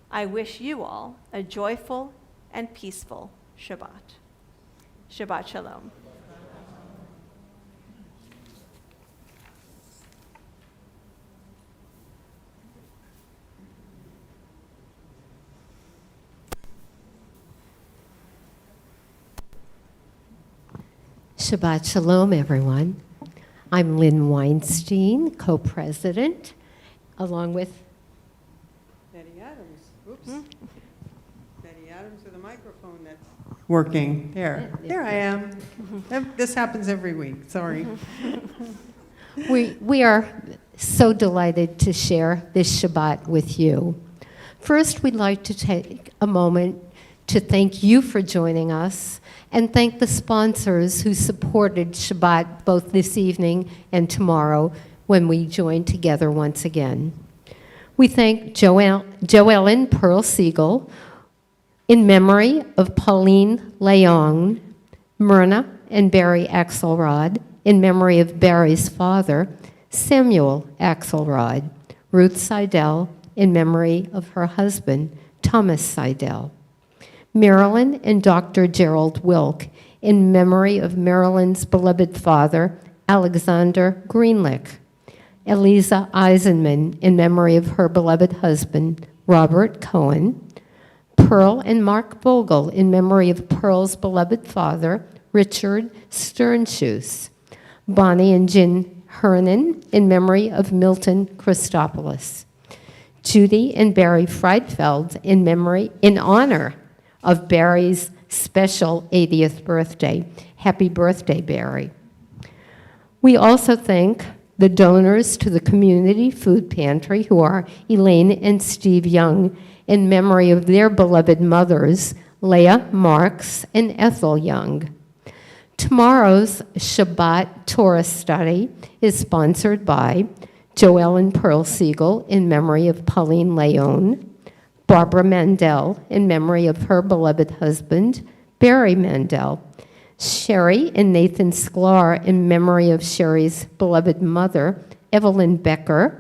I wish you all a joyful and peaceful Shabbat. Shabbat Shalom. Shabbat Shalom, everyone. I'm Lynn Weinstein, co-president, along with Betty Adams. Oops. Betty Adams with a microphone that's working. There I am. This happens every week, sorry. We are so delighted to share this Shabbat with you. First, we'd like to take a moment to thank you for joining us and thank the sponsors who supported Shabbat both this evening and tomorrow when we join together once again. We thank Joellen Pearl Siegel in memory of Pauline Leong, Myrna and Barry Axelrod in memory of Barry's father, Samuel Axelrod, Ruth Seidel in memory of her husband, Thomas Seidel, Marilyn and Dr. Gerald Wilk in memory of Marilyn's beloved father, Alexander Greenlick, Eliza Eisenman in memory of her beloved husband, Robert Cohen, Pearl and Mark Vogel in memory of Pearl's beloved father, Richard Sternschus, Bonnie and Jen Hernan in memory of Milton Christopoulos, Judy and Barry Freidfeld in honor of Barry's special 80th birthday. Happy birthday, Barry. We also thank the donors to the Community Food Pantry, who are Elaine and Steve Young, in memory of their beloved mothers, Leah Marks and Ethel Young. Tomorrow's Shabbat Torah study is sponsored by Joellen Pearl Siegel in memory of Pauline Leon, Barbara Mandel in memory of her beloved husband, Barry Mandel, Sherry and Nathan Sklar in memory of Sherry's beloved mother, Evelyn Becker,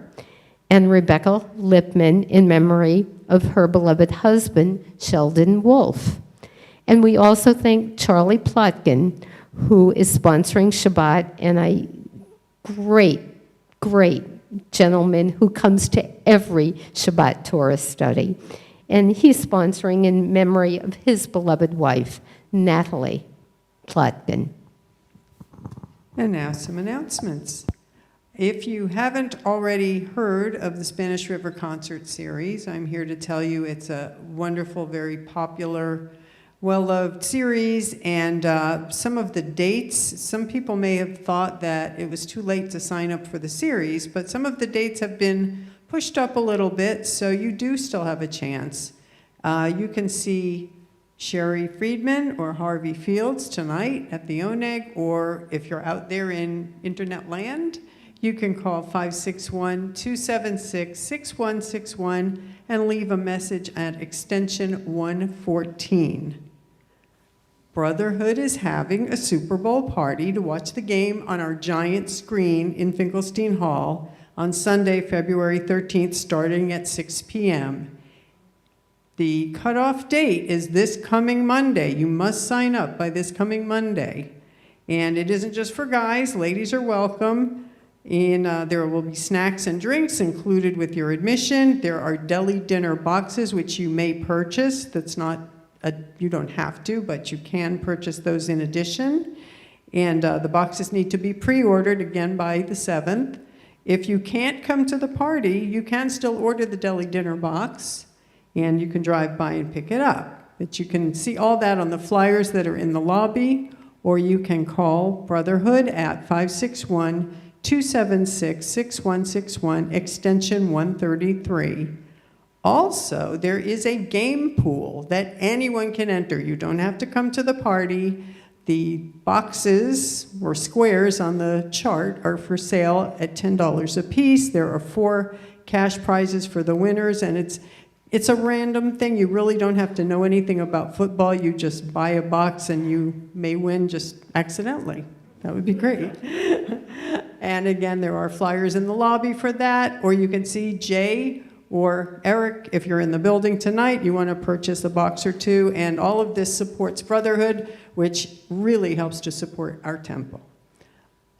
and Rebecca Lipman in memory of her beloved husband, Sheldon Wolf. And we also thank Charlie Plotkin, who is sponsoring Shabbat, and a great gentleman who comes to every Shabbat Torah study. And he's sponsoring in memory of his beloved wife, Natalie Plotkin. And now some announcements. If you haven't already heard of the Spanish River Concert Series, I'm here to tell you it's a wonderful, very popular, well-loved series, and some of the dates, some people may have thought that it was too late to sign up for the series, but some of the dates have been pushed up a little bit, so you do still have a chance. You can see Sherry Friedman or Harvey Fields tonight at the Oneg, or if you're out there in internet land, you can call 561-276-6161 and leave a message at extension 114. Brotherhood is having a Super Bowl party to watch the game on our giant screen in Finkelstein Hall on Sunday, February 13th, starting at 6 p.m. The cutoff date is this coming Monday. You must sign up by this coming Monday. And it isn't just for guys. Ladies are welcome. And there will be snacks and drinks included with your admission. There are deli dinner boxes, which you may purchase. That's not, you don't have to, but you can purchase those in addition. And the boxes need to be pre-ordered, again, by the 7th. If you can't come to the party, you can still order the deli dinner box, and you can drive by and pick it up. But you can see all that on the flyers that are in the lobby, or you can call Brotherhood at 561-276-6161, extension 133. Also, there is a game pool that anyone can enter. You don't have to come to the party. The boxes or squares on the chart are for sale at $10 a piece. There are 4 cash prizes for the winners, and it's a random thing. You really don't have to know anything about football. You just buy a box and you may win just accidentally. That would be great. And again, there are flyers in the lobby for that, or you can see Jay or Eric, if you're in the building tonight, you want to purchase a box or 2, and all of this supports Brotherhood, which really helps to support our temple.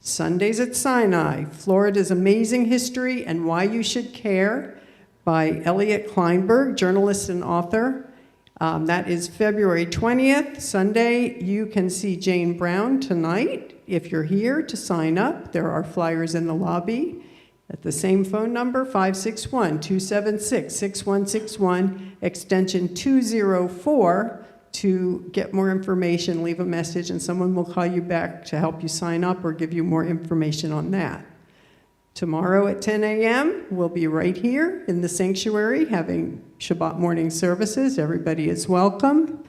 Sundays at Sinai, Florida's Amazing History and Why You Should Care, by Elliot Kleinberg, journalist and author. That is February 20th, Sunday. You can see Jane Brown tonight. If you're here to sign up, there are flyers in the lobby at the same phone number, 561-276-6161, extension 204, to get more information, leave a message, and someone will call you back to help you sign up or give you more information on that. Tomorrow at 10 a.m., we'll be right here in the sanctuary having Shabbat morning services. Everybody is welcome.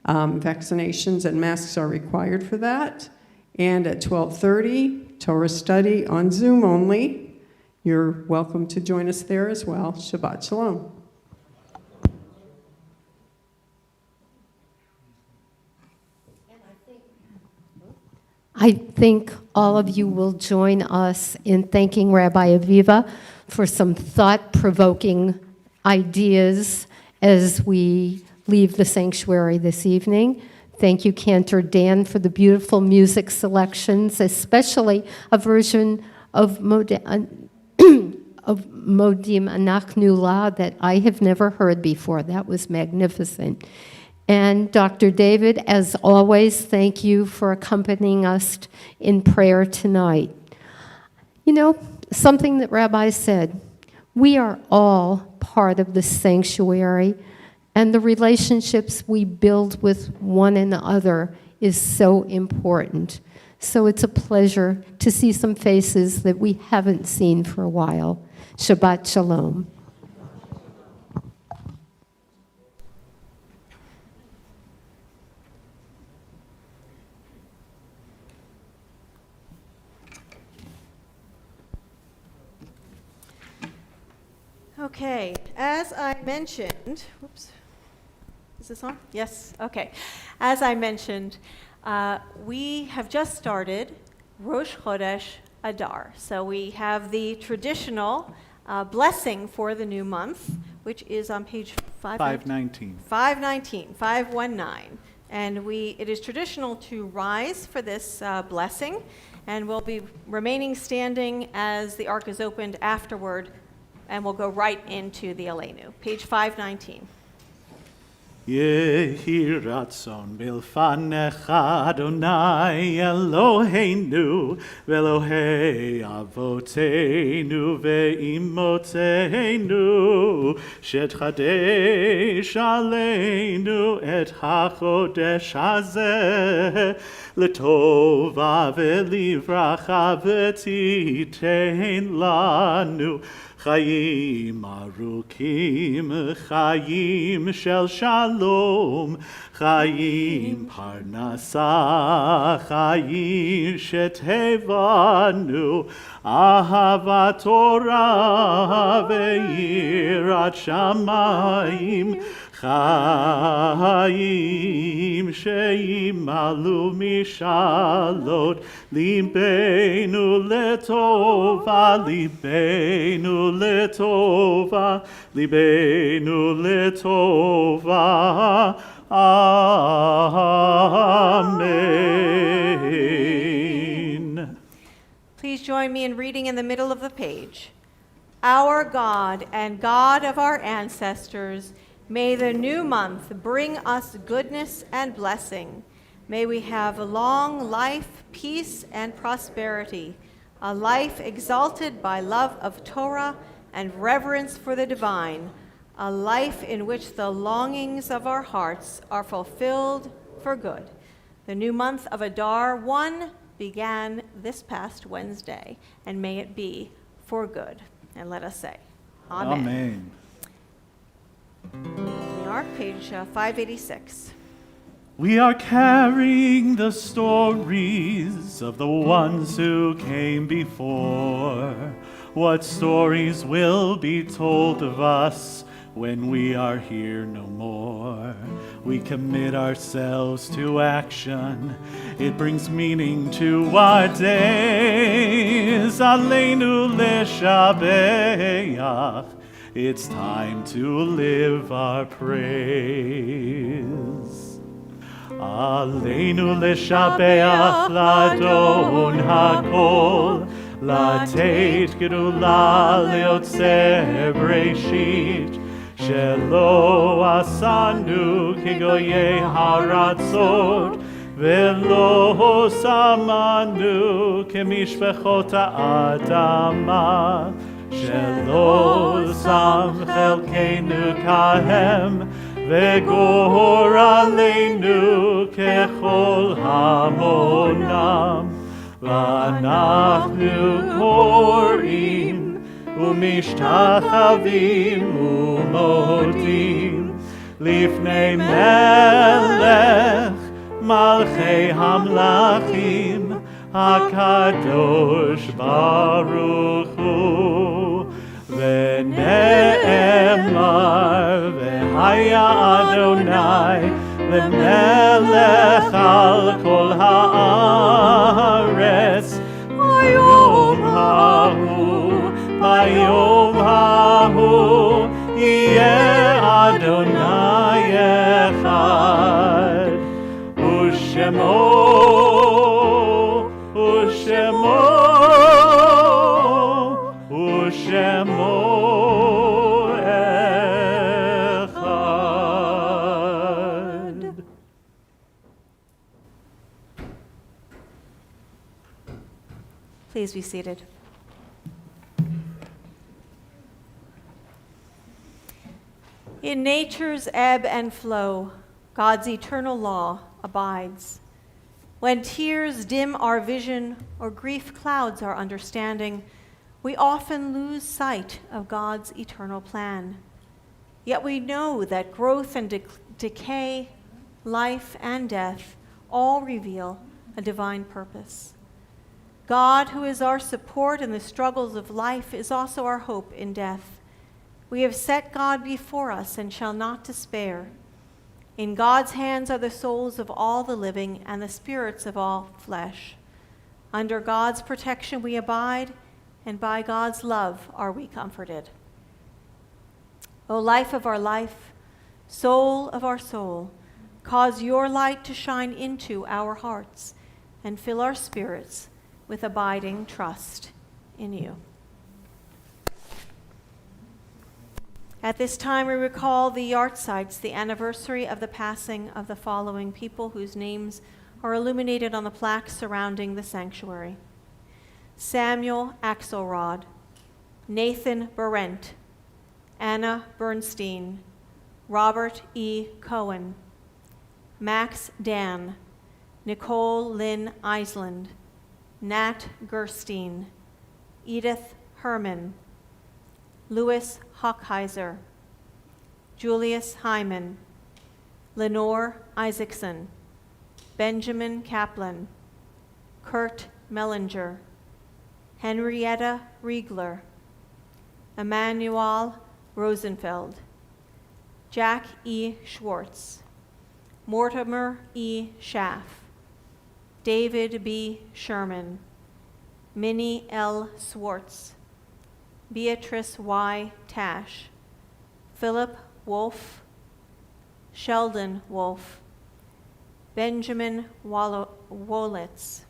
Vaccinations and masks are required for that. And at 12:30, Torah study on Zoom only. You're welcome to join us there as well. Shabbat Shalom. I think all of you will join us in thanking Rabbi Aviva for some thought-provoking ideas as we leave the sanctuary this evening. Thank you, Cantor Dan, for the beautiful music selections, especially a version of Modim Anachnu La that I have never heard before. That was magnificent. And Dr. David, as always, thank you for accompanying us in prayer tonight. You know, something that Rabbi said, we are all part of the sanctuary, and the relationships we build with one another is so important. So it's a pleasure to see some faces that we haven't seen for a while. Shabbat Shalom. Okay, as I mentioned, whoops, is this on? Yes, okay. As I mentioned, we have just started Rosh Chodesh Adar. So we have the traditional blessing for the new month, which is on page 519. 519. And it is traditional to rise for this blessing, and we'll be remaining standing as the ark is opened afterward, and we'll go right into the Aleinu. Page 519. Yehi ratzon bilfanecha Adonai Eloheinu ve'Elohei avoteinu ve'imotzeinu shetchadesh aleinu et hachodesh hazeh letova ve'livracha ve'titein lanu Chaim arukim, Chaim shel shalom, Chaim parnasa, Chaim shetevanu, Ahavat Torah ve'irat shamayim, Chaim sheyimalu mishalot, Libeinu letova, Libeinu letova, Libeinu letova. Amen. Please join me in reading in the middle of the page. Our God and God of our ancestors, may the new month bring us goodness and blessing. May we have a long life, peace, and prosperity, a life exalted by love of Torah and reverence for the divine, a life in which the longings of our hearts are fulfilled for good. The new month of Adar 1 began this past Wednesday, and may it be for good. And let us say, Amen. We are page 586. We are carrying the stories of the ones who came before. What stories will be told of us when we are here no more? We commit ourselves to action. It brings meaning to our days. Aleinu leshabeach. It's time to live our praise. Aleinu leshabeach ladon hakol, latet gedula leotzer breshit, shelo asanu kigoye haratzot, velo samanu kemishpechot ha'adama, shelo sam chelkenu kahem, וגורלנו ככל המונם, ואנחנו קוראים ומשתחווים ומודים לפני מלך מלכי המלכים הקדוש ברוך הוא. ונאמר והיה אדוני למלך על כל הארץ ביום ההוא יהיה אדוני אחד ושמו אחד. Please be seated. In nature's ebb and flow, God's eternal law abides. When tears dim our vision or grief clouds our understanding, we often lose sight of God's eternal plan. Yet we know that growth and decay, life and death, all reveal a divine purpose. God, who is our support in the struggles of life, is also our hope in death. We have set God before us and shall not despair. In God's hands are the souls of all the living and the spirits of all flesh. Under God's protection we abide, and by God's love are we comforted. O life of our life, soul of our soul, cause your light to shine into our hearts and fill our spirits with abiding trust in you. At this time, we recall the yahrzeits, the anniversary of the passing of the following people whose names are illuminated on the plaques surrounding the sanctuary: Samuel Axelrod, Nathan Berendt, Anna Bernstein, Robert E. Cohen, Max Dan, Nicole Lynn Island, Nat Gerstein, Edith Herman, Louis Hochheiser, Julius Hyman, Lenore Isaacson, Benjamin Kaplan, Kurt Mellinger, Henrietta Riegler, Emmanuel Rosenfeld, Jack E. Schwartz, Mortimer E. Schaff, David B. Sherman, Minnie L. Swartz, Beatrice Y. Tash, Philip Wolf, Sheldon Wolf, Benjamin Wolitz.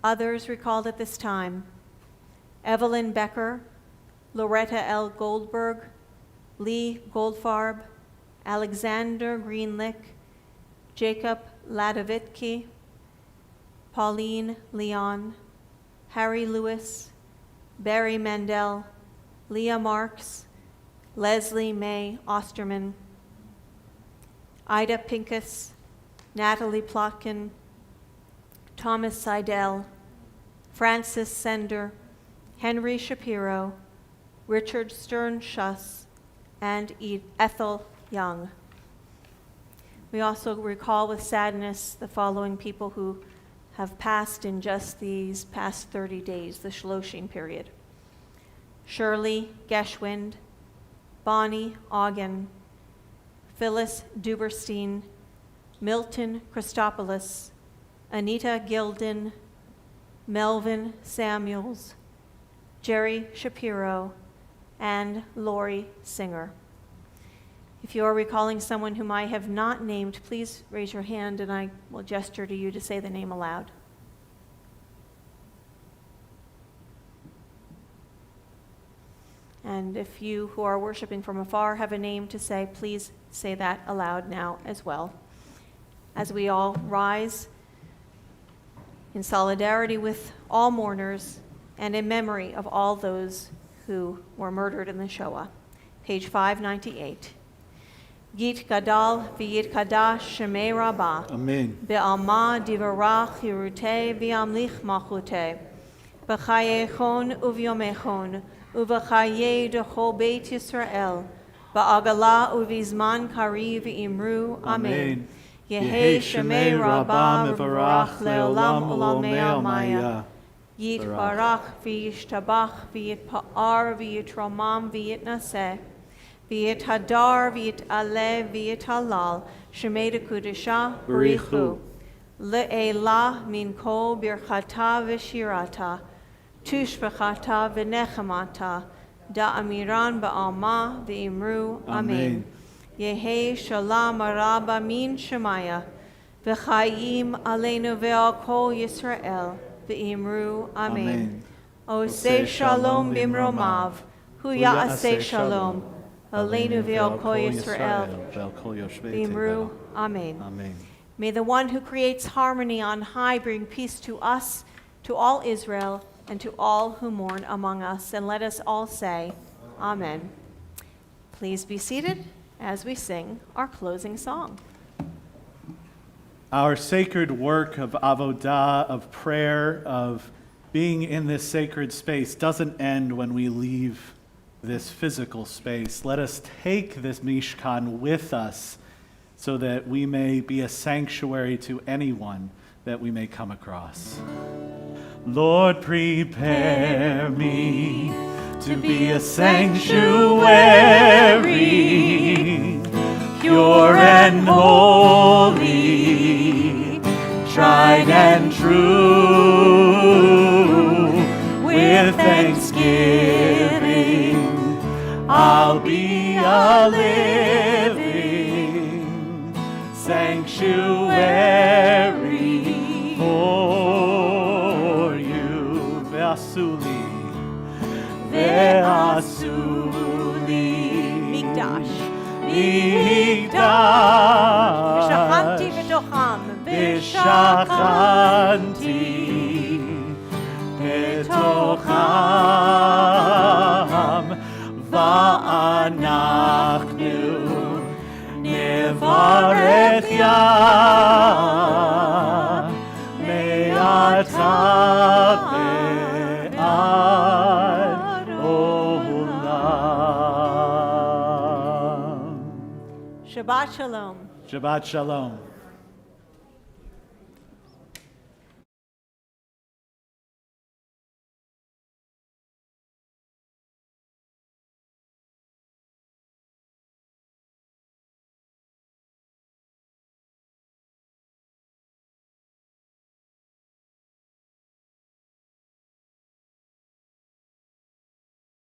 Others recalled at this time: Evelyn Becker, Loretta L. Goldberg, Lee Goldfarb, Alexander Greenlick, Jacob Ladovitke, Pauline Leon, Harry Lewis, Barry Mandel, Leah Marks, Leslie Mae Osterman, Ida Pincus, Natalie Plotkin, Thomas Seidel, Francis Sender, Henry Shapiro, Richard Stern Schuss, and Ethel Young. We also recall with sadness the following people who have passed in just these past 30 days, the Shloshim period: Shirley Geschwind, Bonnie Augen, Phyllis Duberstein, Milton Christopoulos, Anita Gilden, Melvin Samuels, Jerry Shapiro, and Lori Singer. If you are recalling someone whom I have not named, please raise your hand and I will gesture to you to say the name aloud. And if you who are worshiping from afar have a name to say, please say that aloud now as well. As we all rise in solidarity with all mourners and in memory of all those who were murdered in the Shoah. Page 598. Yit Gadal v'yit Kadash Shemei Rabbah. Amen. Be'alma divarach Yerutei v'yamlich malchutei. B'chayechon uvyomechon uv'chaye dechol Beit Yisrael. Ba'agala uvizman kari v'imru. Amen. Yehi Shemei Rabbah mevarach leolam ulamei amaya. Yit barach v'yishtabach v'yit pa'ar v'yit romam v'yit naseh. V'yit hadar v'yit aleh v'yit halal. Shemei dekudesha barichu. Le'elah min kol birchata v'shirata. Tushbechata v'nechamata. Da'amiran ba'alma v'imru. Amen. Yehi shalom araba min shemaya. V'chayim aleinu ve'al kol Yisrael. V'imru. Amen. Oseh shalom bimromav. Hu ya'aseh shalom. Aleinu ve'al kol Yisrael. V'imru. Amen. Amen. May the one who creates harmony on high bring peace to us, to all Israel, and to all who mourn among us. And let us all say, Amen. Please be seated as we sing our closing song. Our sacred work of avodah, of prayer, of being in this sacred space doesn't end when we leave this physical space. Let us take this Mishkan with us so that we may be a sanctuary to anyone that we may come across. Lord, prepare me to be a sanctuary, pure and holy, tried and true. With thanksgiving, I'll be a living sanctuary for you. Ve'asuli, ve'asuli, Mikdash. Mikdash. V'shachanti v'tocham. V'shachanti v'tocham. Va'anachnu nevarech Yah me'ata ve'ad olam. Shabbat shalom. Shabbat shalom.